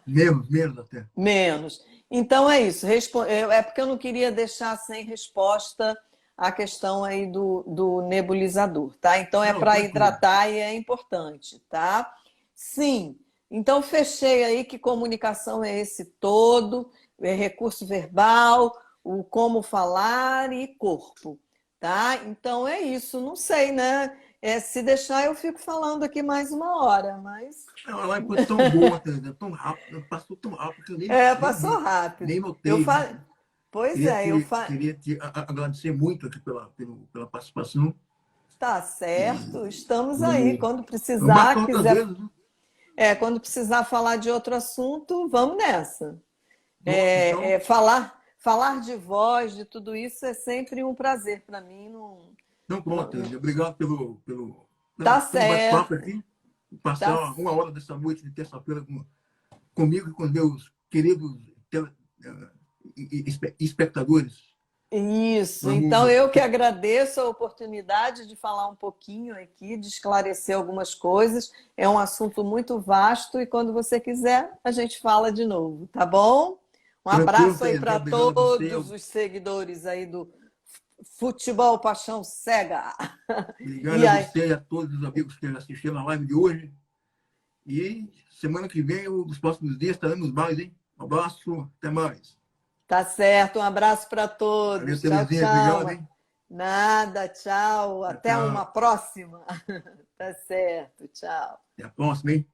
[SPEAKER 2] Menos até.
[SPEAKER 3] Menos. Então é isso. É porque eu não queria deixar sem resposta a questão aí do nebulizador, tá? Então é para hidratar e é importante, tá? Sim. Então fechei aí que comunicação é esse todo, é recurso verbal, o como falar e corpo, tá? Então é isso. Não sei, né? Se deixar eu fico falando aqui mais uma hora, mas...
[SPEAKER 2] A live foi tão boa, tão rápido, passou tão rápido que eu nem,
[SPEAKER 3] Passou rápido.
[SPEAKER 2] nem notei. Né?
[SPEAKER 3] Pois
[SPEAKER 2] Queria te agradecer muito aqui pela participação.
[SPEAKER 3] Tá certo, estamos aí. Quando precisar, quiser... quando precisar falar de outro assunto, vamos nessa. Falar de voz, de tudo isso, é sempre um prazer para mim.
[SPEAKER 2] Então, pronto, obrigado pelo
[SPEAKER 3] tá certo.
[SPEAKER 2] bate-papo aqui. Passar uma hora dessa noite de terça-feira comigo e com meus queridos espectadores.
[SPEAKER 3] Isso, então eu que agradeço a oportunidade de falar um pouquinho aqui, de esclarecer algumas coisas. É um assunto muito vasto e quando você quiser, a gente fala de novo, tá bom? Um abraço aí para todos os seguidores aí do Futebol Paixão Cega.
[SPEAKER 2] Obrigado a você e a todos os amigos que assistiram a live de hoje. E semana que vem, nos próximos dias, estaremos mais, hein? Um abraço, até mais.
[SPEAKER 3] Tá certo, um abraço para todos.
[SPEAKER 2] Valeu,
[SPEAKER 3] tchau,
[SPEAKER 2] Terezinha,
[SPEAKER 3] tchau.
[SPEAKER 2] Obrigado, hein?
[SPEAKER 3] Nada, tchau. Até uma próxima. Tá certo, tchau.
[SPEAKER 2] Até a próxima, hein?